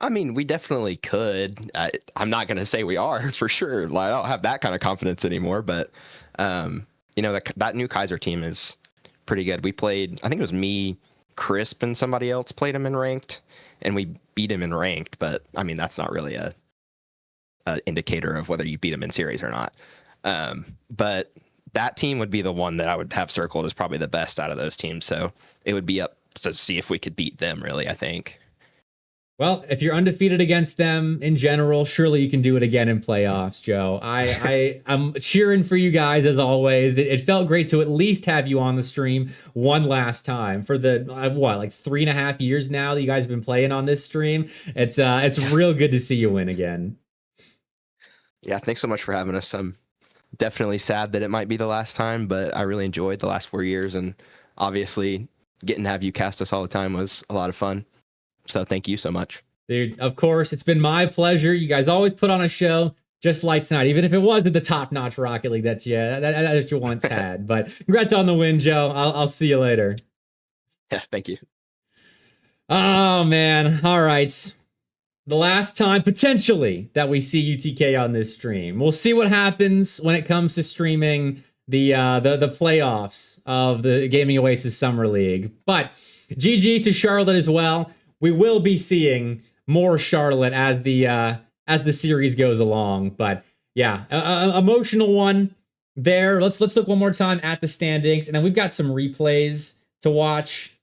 I mean, we definitely could. I'm not going to say we are for sure. Like, I don't have that kind of confidence anymore, but that new Kaiser team is pretty good. We played, I think it was me, Crisp, and somebody else played him in ranked, and we beat him in ranked. But I mean, that's not really a indicator of whether you beat him in series or not. But that team would be the one that I would have circled as probably the best out of those teams. So it would be up to see if we could beat them, really, I think. Well, if you're undefeated against them in general, surely you can do it again in playoffs, Joe. I'm cheering for you guys as always. It felt great to at least have you on the stream one last time for the like 3.5 years now that you guys have been playing on this stream. It's real good to see you win again. Yeah, thanks so much for having us. I'm definitely sad that it might be the last time, but I really enjoyed the last 4 years, and obviously getting to have you cast us all the time was a lot of fun. So thank you so much. Dude, of course, it's been my pleasure. You guys always put on a show just like tonight, even if it wasn't the top-notch Rocket League that you once had. But congrats on the win, Joe. I'll see you later. Yeah, thank you. Oh, man. All right. The last time, potentially, that we see UTK on this stream. We'll see what happens when it comes to streaming the playoffs of the Gaming Oasis Summer League. But GG's to Charlotte as well. We will be seeing more Charlotte as the series goes along. But yeah, emotional one there. Let's look one more time at the standings, and then we've got some replays to watch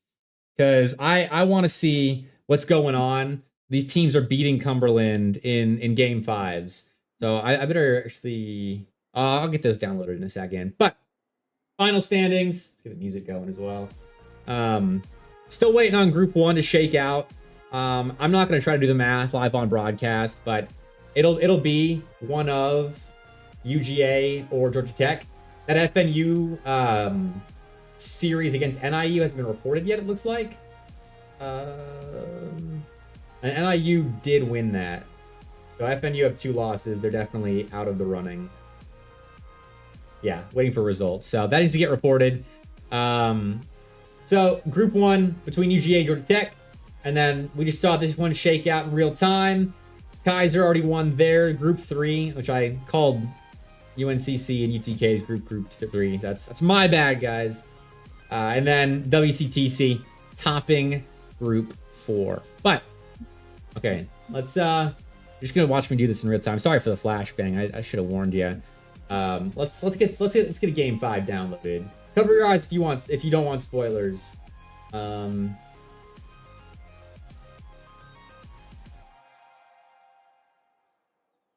because I want to see what's going on. These teams are beating Cumberland in game 5s. So I better actually... I'll get those downloaded in a second. But final standings. Let's get the music going as well. Still waiting on Group 1 to shake out. I'm not going to try to do the math live on broadcast, but it'll be one of UGA or Georgia Tech. That FNU series against NIU hasn't been reported yet, it looks like. And NIU did win that. So FNU have 2 losses. They're definitely out of the running. Yeah, waiting for results. So that needs to get reported. So Group 1 between UGA and Georgia Tech. And then we just saw this one shake out in real time. Kaiser already won their Group 3, which I called UNCC and UTK's Group 3. That's my bad, guys. And then WCTC topping Group 4. But okay, let's you're just gonna watch me do this in real time. Sorry for the flashbang. I should have warned you. Let's get a game 5 downloaded. Cover your eyes if you don't want spoilers.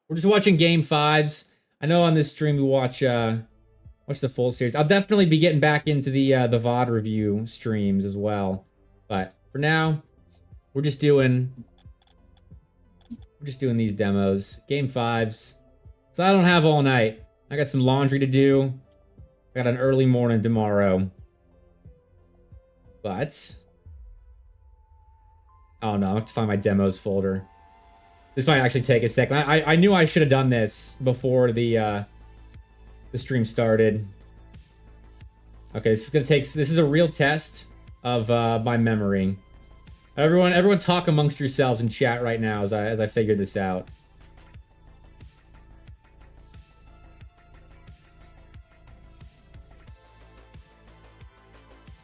We're just watching game 5s. I know on this stream we watch the full series. I'll definitely be getting back into the VOD review streams as well. But for now, we're just doing these demos, game 5s. So I don't have all night. I got some laundry to do. I got an early morning tomorrow. But oh no, I have to find my demos folder. This might actually take a second. I knew I should have done this before the stream started. Okay, this is a real test of my memory. Everyone talk amongst yourselves in chat right now as I figure this out.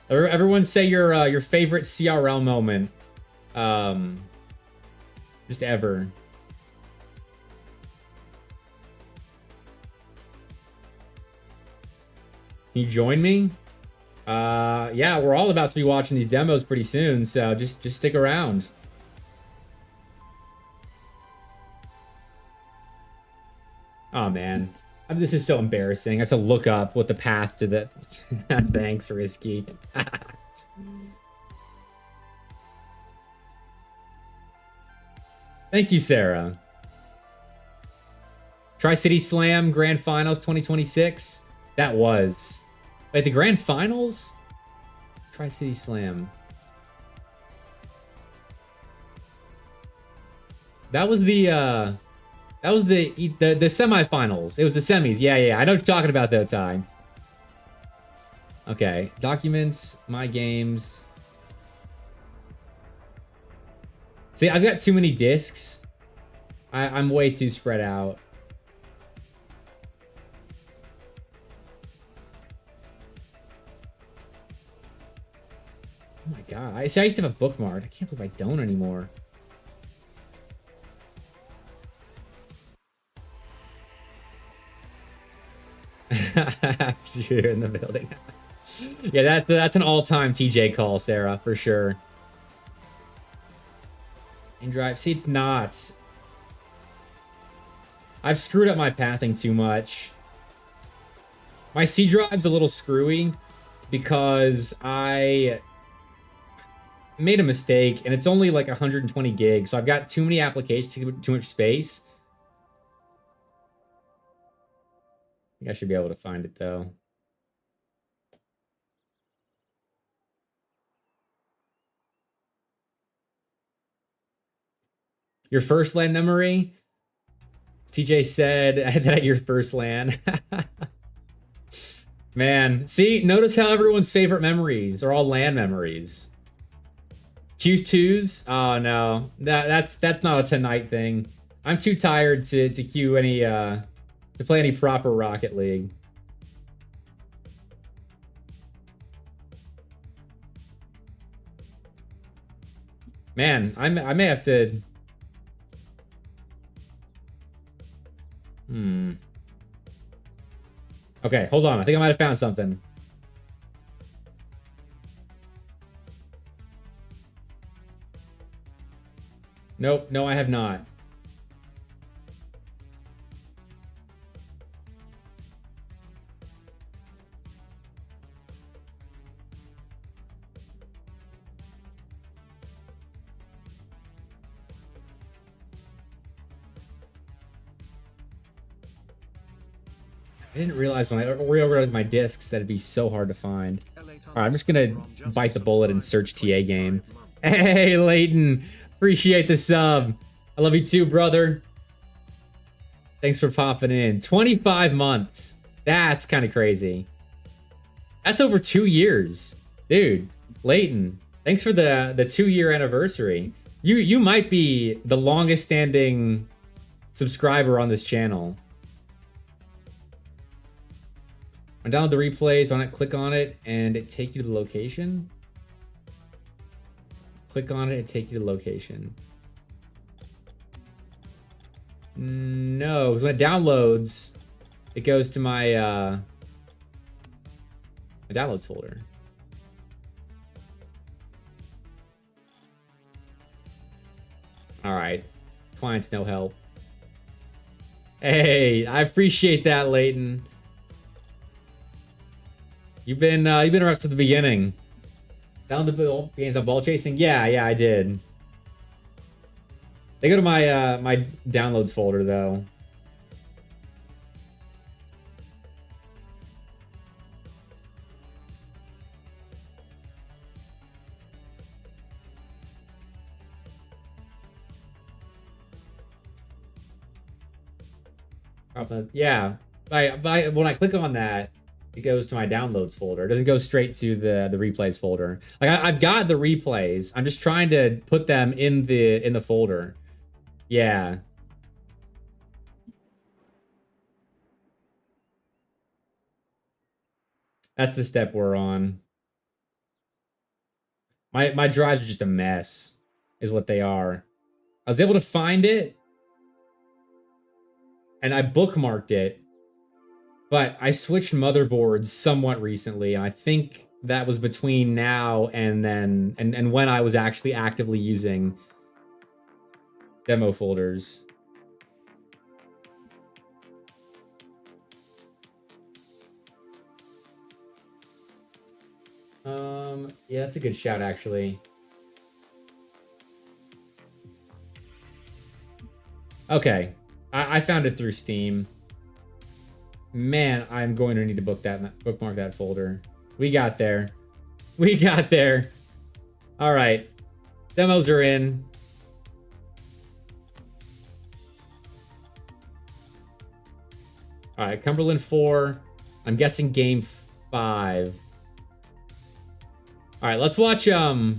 Everyone say your favorite CRL moment. Just ever. Can you join me? Yeah, we're all about to be watching these demos pretty soon, so just stick around. Oh man, this is so embarrassing. I have to look up what the path to the. Thanks, Risky. Thank you, Sarah. Tri-City Slam Grand Finals 2026. That was. Wait, the Grand Finals? Tri-City Slam. That was the semifinals. It was the semis. Yeah. I know what you're talking about though, Ty. Okay. Documents, my games. See, I've got too many discs. I'm way too spread out. Oh my god. I used to have a bookmark. I can't believe I don't anymore. You're in the building. Yeah, that's an all-time TJ call, Sarah, for sure. In drive. See, it's not. I've screwed up my pathing too much. My C drive's a little screwy because I made a mistake and it's only like 120 gigs, so I've got too many applications, too much space. I think I should be able to find it though. Your first LAN memory? TJ said that your first LAN. Man, see, notice how everyone's favorite memories are all LAN memories. Q2s? Oh no, that's not a tonight thing. I'm too tired to queue any to play any proper Rocket League. Man, I may have to. Okay, hold on. I think I might have found something. Nope, no, I have not. I didn't realize when I reorganized my discs that it'd be so hard to find. All right, I'm just gonna bite the bullet and search TA game. Hey, Leighton, appreciate the sub. I love you too, brother. Thanks for popping in. 25 months. That's kind of crazy. That's over 2 years, dude. Leighton, thanks for the 2-year anniversary. You might be the longest standing subscriber on this channel. I download the replays. Why not click on it and it take you to the location? Click on it and take you to the location. No, because when it downloads, it goes to my my downloads folder. All right, clients no help. Hey, I appreciate that, Leighton. You've been around to the beginning. Down the games on ball chasing? Yeah, I did. They go to my my downloads folder though. Yeah, but when I click on that, it goes to my downloads folder. It doesn't go straight to the replays folder. Like I've got the replays. I'm just trying to put them in the folder. Yeah. That's the step we're on. My drives are just a mess, is what they are. I was able to find it, and I bookmarked it, but I switched motherboards somewhat recently, and I think that was between now and then, and when I was actually actively using demo folders. Yeah, that's a good shout, actually. Okay, I found it through Steam. Man, I'm going to need to bookmark that folder. We got there. We got there. All right, demos are in. All right, Cumberland 4. I'm guessing game 5. All right, let's watch. We're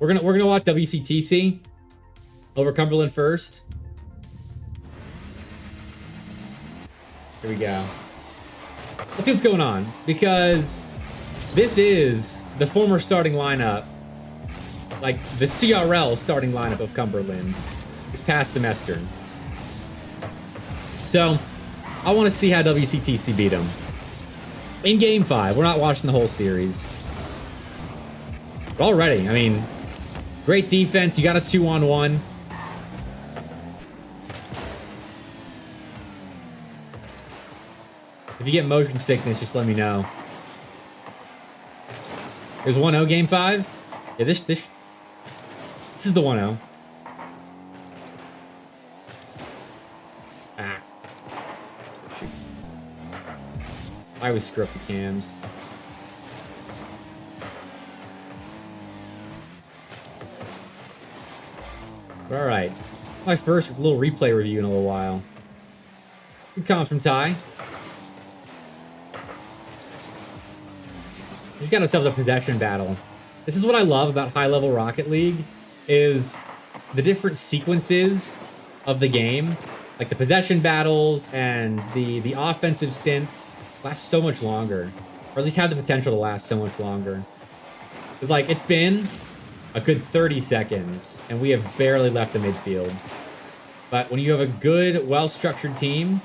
gonna watch WCTC over Cumberland first. Here we go. Let's see what's going on, because this is the former starting lineup, like the CRL starting lineup of Cumberland this past semester. So I want to see how WCTC beat them in game 5. We're not watching the whole series. But already, I mean, great defense. You got a 2-on-1. If you get motion sickness, just let me know. There's 1-0 game 5. Yeah, this is the 1-0. Ah. Shoot. I always screw up the cams. All right. My first little replay review in a little while. Good comment from Ty. He's got himself a possession battle. This is what I love about high-level Rocket League, is the different sequences of the game. Like the possession battles and the offensive stints last so much longer. Or at least have the potential to last so much longer. It's like, it's been a good 30 seconds, and we have barely left the midfield. But when you have a good, well-structured team,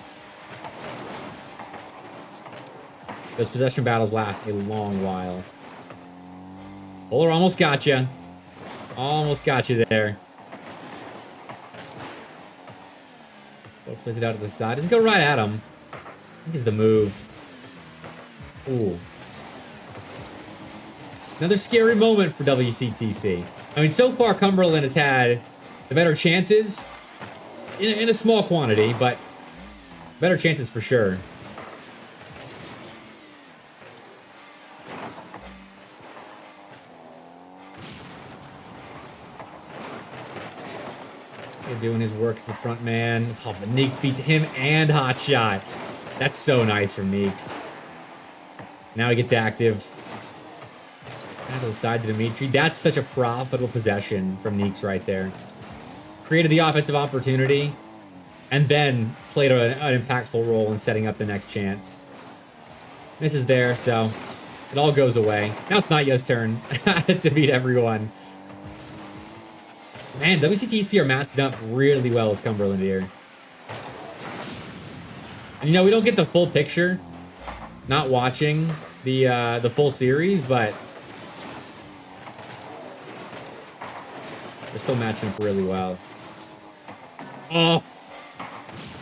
those possession battles last a long while. Bowler almost got you. Almost got you there. So plays it out to the side. Doesn't go right at him. I think is the move. Ooh. It's another scary moment for WCTC. I mean, so far Cumberland has had the better chances in a small quantity, but better chances for sure. Doing his work as the front man. Oh, but Neeks beats him and hot shot. That's so nice from Neeks. Now he gets active. Down to the side to Dimitri. That's such a profitable possession from Neeks right there. Created the offensive opportunity and then played an impactful role in setting up the next chance. Misses there, so it all goes away. Now it's Naya's turn to beat everyone. Man, WCTC are matched up really well with Cumberland here. And you know, we don't get the full picture, not watching the full series, but they're still matching up really well. Oh,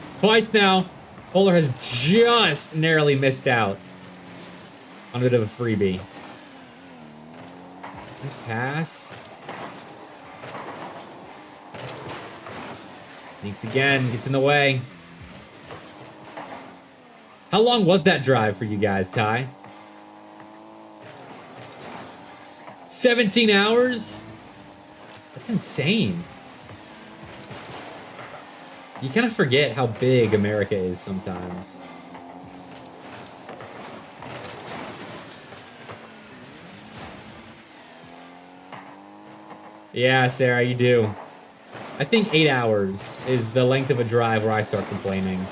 it's twice now. Bowler has just narrowly missed out on a bit of a freebie. Nice pass. Sneaks again, gets in the way. How long was that drive for you guys, Ty? 17 hours? That's insane. You kind of forget how big America is sometimes. Yeah, Sarah, you do. I think 8 hours is the length of a drive where I start complaining.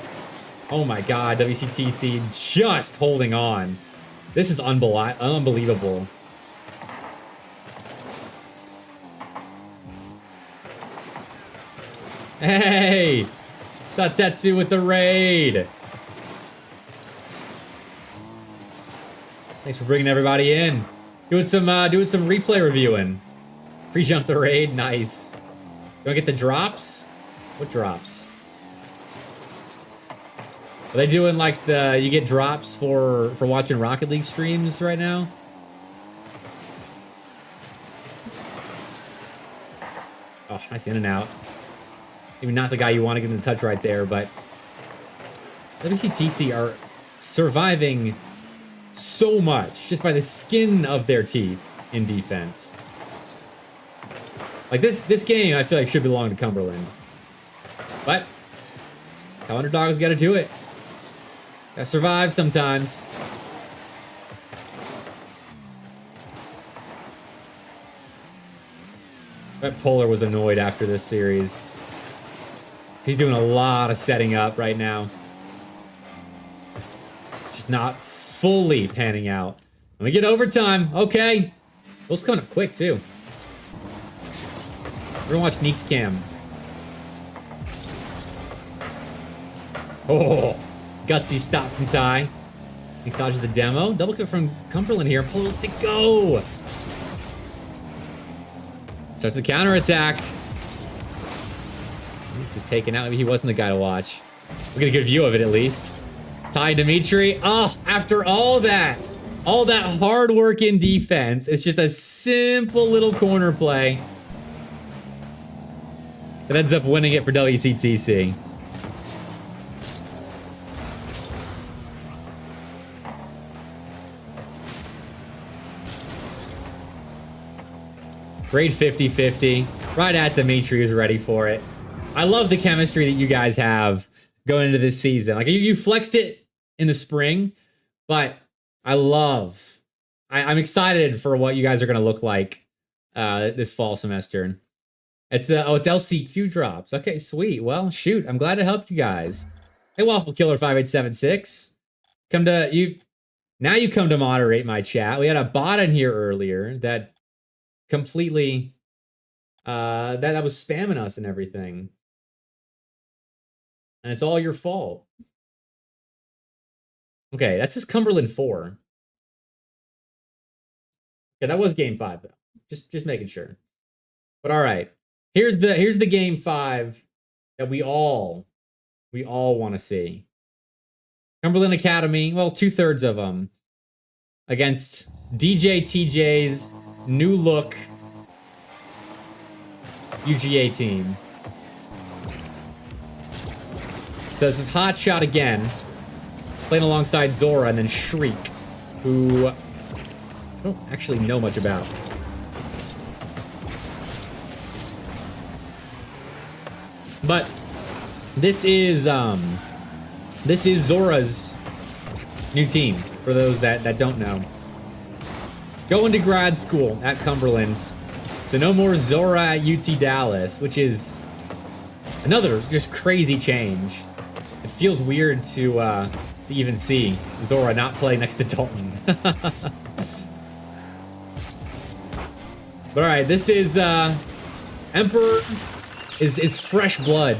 Oh my god, WCTC just holding on. This is unbelievable. Hey! Satetsu with the raid! Thanks for bringing everybody in. Doing some replay reviewing. Free jump the raid, nice. Do I get the drops? What drops? Are they doing like you get drops for watching Rocket League streams right now? Oh, nice in and out. Maybe not the guy you want to get in the touch right there, but WCTC are surviving so much just by the skin of their teeth in defense. Like this game, I feel like should belong to Cumberland, but that's how underdogs got to do it. Gotta survive sometimes. I bet Polar was annoyed after this series. He's doing a lot of setting up right now. Just not fully panning out. Let me get overtime. Okay. Those coming up quick, too. We're gonna watch Neek's cam. Oh, gutsy stop from Ty. He dodges the demo. Double kick from Cumberland here. Polar lets it go. Starts the counterattack. Just taken out. Maybe he wasn't the guy to watch. We'll get a good view of it at least. Ty Dimitri. Oh, after all that hard work in defense, it's just a simple little corner play that ends up winning it for WCTC. Great 50-50. Right at Dimitri, who's ready for it. I love the chemistry that you guys have going into this season. Like you flexed it in the spring, but I'm excited for what you guys are going to look like this fall semester. It's LCQ drops. Okay, sweet. Well, shoot. I'm glad to help you guys. Hey, Waffle Killer 5876. Now you come to moderate my chat. We had a bot in here earlier that completely that was spamming us and everything. And it's all your fault. Okay, that's just Cumberland 4. Okay, that was game 5 though. Just making sure. But all right. Here's the game 5 that we all want to see. Cumberland Academy, well, 2/3 of them against DJ TJ's new look UGA team. So this is Hot Shot again, playing alongside Zora, and then Shriek, who I don't actually know much about. But this is Zora's new team, for those that don't know. Going to grad school at Cumberland. So no more Zora at UT Dallas, which is another just crazy change. It feels weird to even see Zora not play next to Dalton. But all right, this is Emperor is fresh blood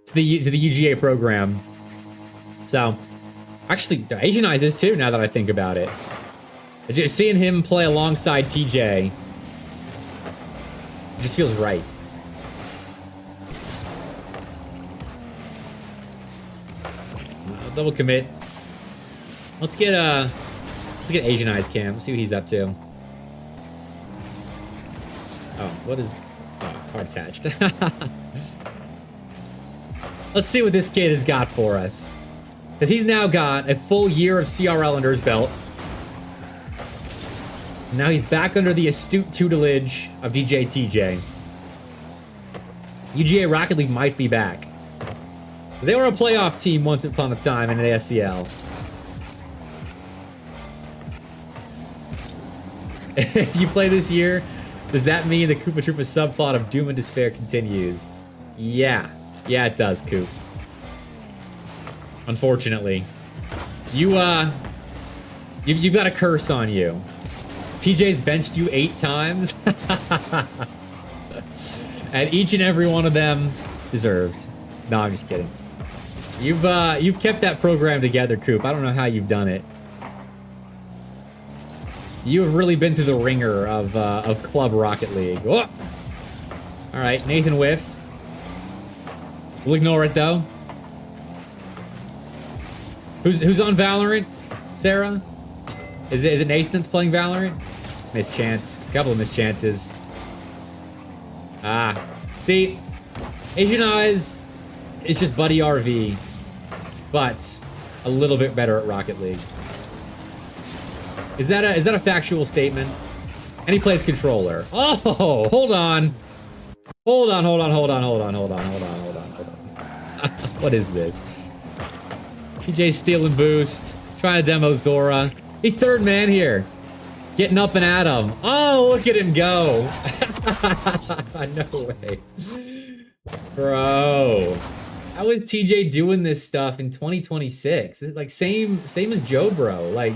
to the UGA program. So actually, Asian Eyes is too. Now that I think about it, just seeing him play alongside TJ, it just feels right. Double commit. Let's get Asian Eyes cam. See what he's up to. What is... Oh, card attached. Let's see what this kid has got for us. Because he's now got a full year of CRL under his belt. Now he's back under the astute tutelage of DJ TJ. UGA Rocket League might be back. They were a playoff team once upon a time in an ASCL. If you play this year, does that mean the Koopa Troopa subplot of Doom and Despair continues? Yeah. Yeah, it does, Coop. Unfortunately. You've got a curse on you. TJ's benched you 8 times. And each and every one of them deserved. No, I'm just kidding. You've kept that program together, Coop. I don't know how you've done it. You have really been through the ringer of Club Rocket League. Oh! All right, Nathan whiff. We'll ignore it though. Who's on Valorant? Sarah? Is it Nathan that's playing Valorant? Mischance. A couple of mischances. Ah. See, Asian Eyes is just Buddy RV, but a little bit better at Rocket League. Is that a factual statement? And he plays controller. Oh, hold on. Hold on. What is this? TJ stealing boost. Trying to demo Zora. He's third man here. Getting up and at him. Oh, look at him go. No way. Bro. How is TJ doing this stuff in 2026? It's like same as Joe Bro. Like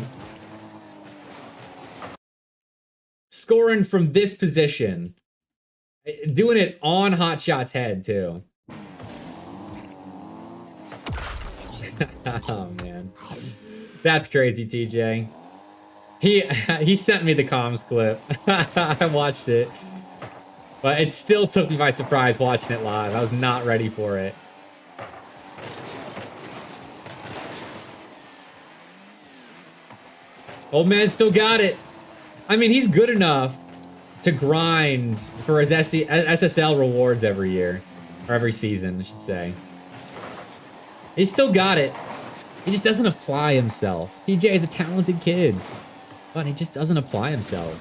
scoring from this position. Doing it on Hotshot's head too. Oh man. That's crazy, TJ. He sent me the comms clip. I watched it. But it still took me by surprise watching it live. I was not ready for it. Old man still got it. I mean, he's good enough to grind for his SSL rewards every year. Or every season, I should say. He's still got it. He just doesn't apply himself. TJ is a talented kid. But he just doesn't apply himself.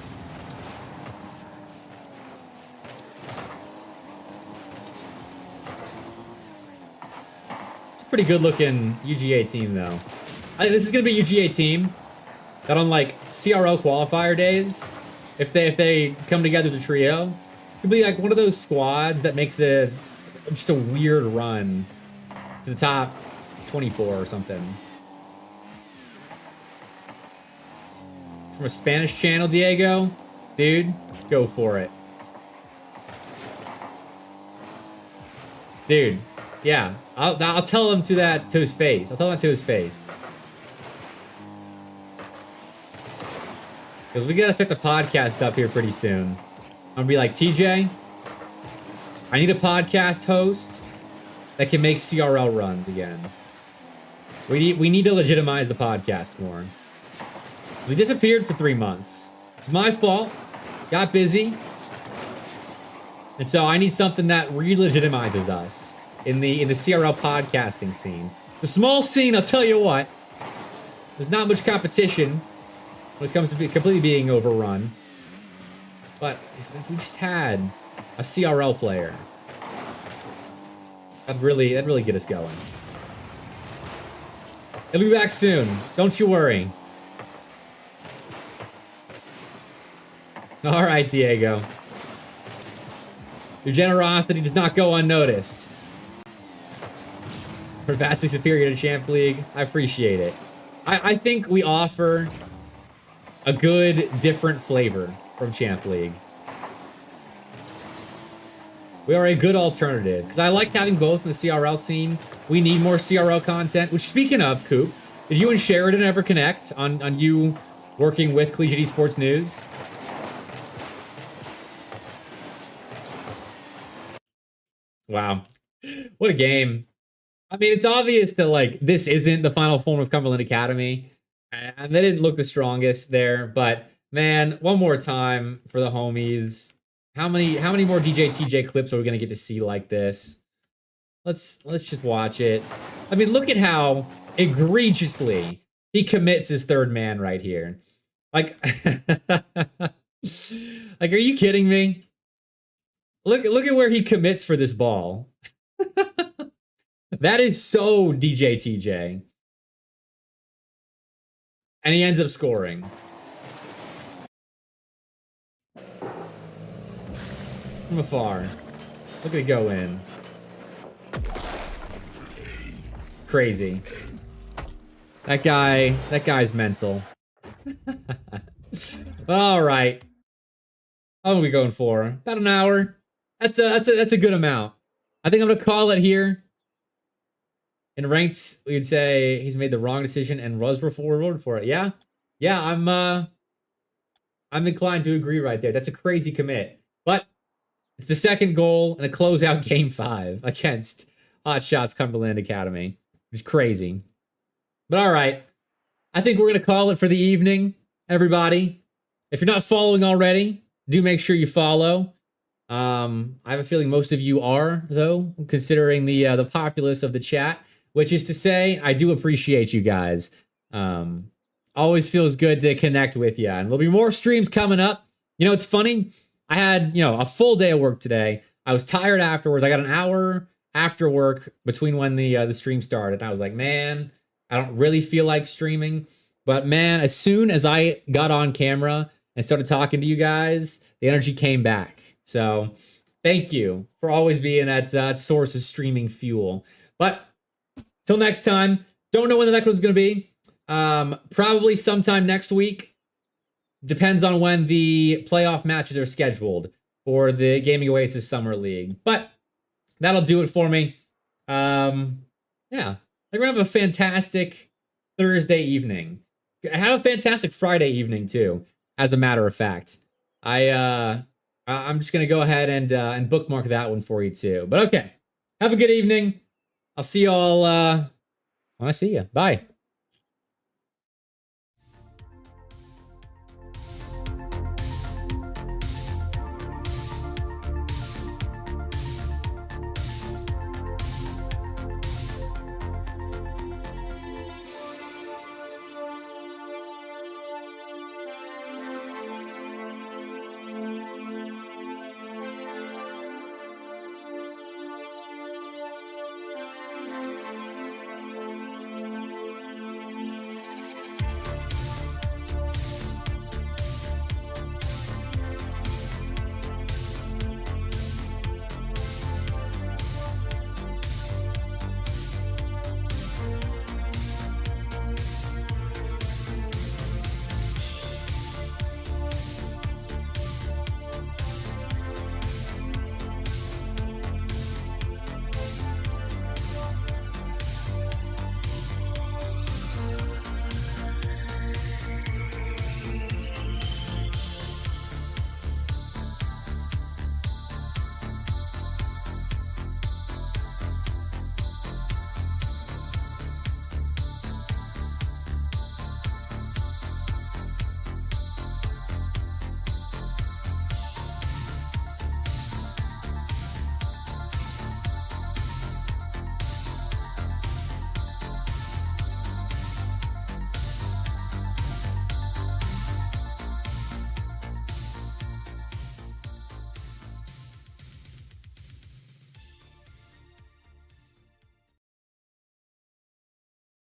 It's a pretty good looking UGA team though. This is gonna be a UGA team that on like CRL qualifier days, if they come together as a trio, could be like one of those squads that makes just a weird run to the top 24 or something. From a Spanish channel, Diego? Dude, go for it. Dude, yeah. I'll tell him to his face. I'll tell him to his face. Because we gotta start the podcast up here pretty soon. I'm gonna be like, TJ, I need a podcast host that can make CRL runs again. We need to legitimize the podcast more. So we disappeared for 3 months. It's my fault. Got busy. And so I need something that re-legitimizes us in the CRL podcasting scene. The small scene, I'll tell you what. There's not much competition when it comes to completely being overrun. But if we just had a CRL player, that'd really get us going. It'll be back soon. Don't you worry. All right, Diego. Your generosity does not go unnoticed. We're vastly superior to Champ League. I appreciate it. I think we offer a good, different flavor from Champ League. We are a good alternative. Because I like having both in the CRL scene. We need more CRL content. Which, speaking of, Coop, did you and Sheridan ever connect on you working with Collegiate Esports News? Wow. What a game. I mean, it's obvious that, like, this isn't the final form of Cumberland Academy. And they didn't look the strongest there. But, man, one more time for the homies. How many more DJ TJ clips are we gonna get to see like this? Let's just watch it. I mean, look at how egregiously he commits his third man right here. Like, like, are you kidding me? Look at where he commits for this ball. That is so DJ TJ. And he ends up scoring. From afar. Look at it go in. Crazy. That guy's mental. All right. How are we going for? About an hour. That's a good amount. I think I'm gonna call it here. In ranks, we'd say he's made the wrong decision and was rewarded for it. Yeah, I'm inclined to agree right there. That's a crazy commit, but it's the second goal and a closeout game 5 against Hot Shots Cumberland Academy. It's crazy, but all right. I think we're gonna call it for the evening, everybody. If you're not following already, do make sure you follow. I have a feeling most of you are, though, considering the populace of the chat. Which is to say, I do appreciate you guys. Always feels good to connect with you. And there'll be more streams coming up. You know, it's funny. I had, a full day of work today. I was tired afterwards. I got an hour after work between when the stream started. And I was like, man, I don't really feel like streaming. But man, as soon as I got on camera and started talking to you guys, the energy came back. So thank you for always being that source of streaming fuel. But till next time, don't know when the next one's going to be. Probably sometime next week. Depends on when the playoff matches are scheduled for the Gaming Oasis Summer League. But that'll do it for me. Yeah, we're going to have a fantastic Thursday evening. Have a fantastic Friday evening, too, as a matter of fact. I'm just going to go ahead and bookmark that one for you, too. But okay, have a good evening. I'll see y'all when I see you. Bye.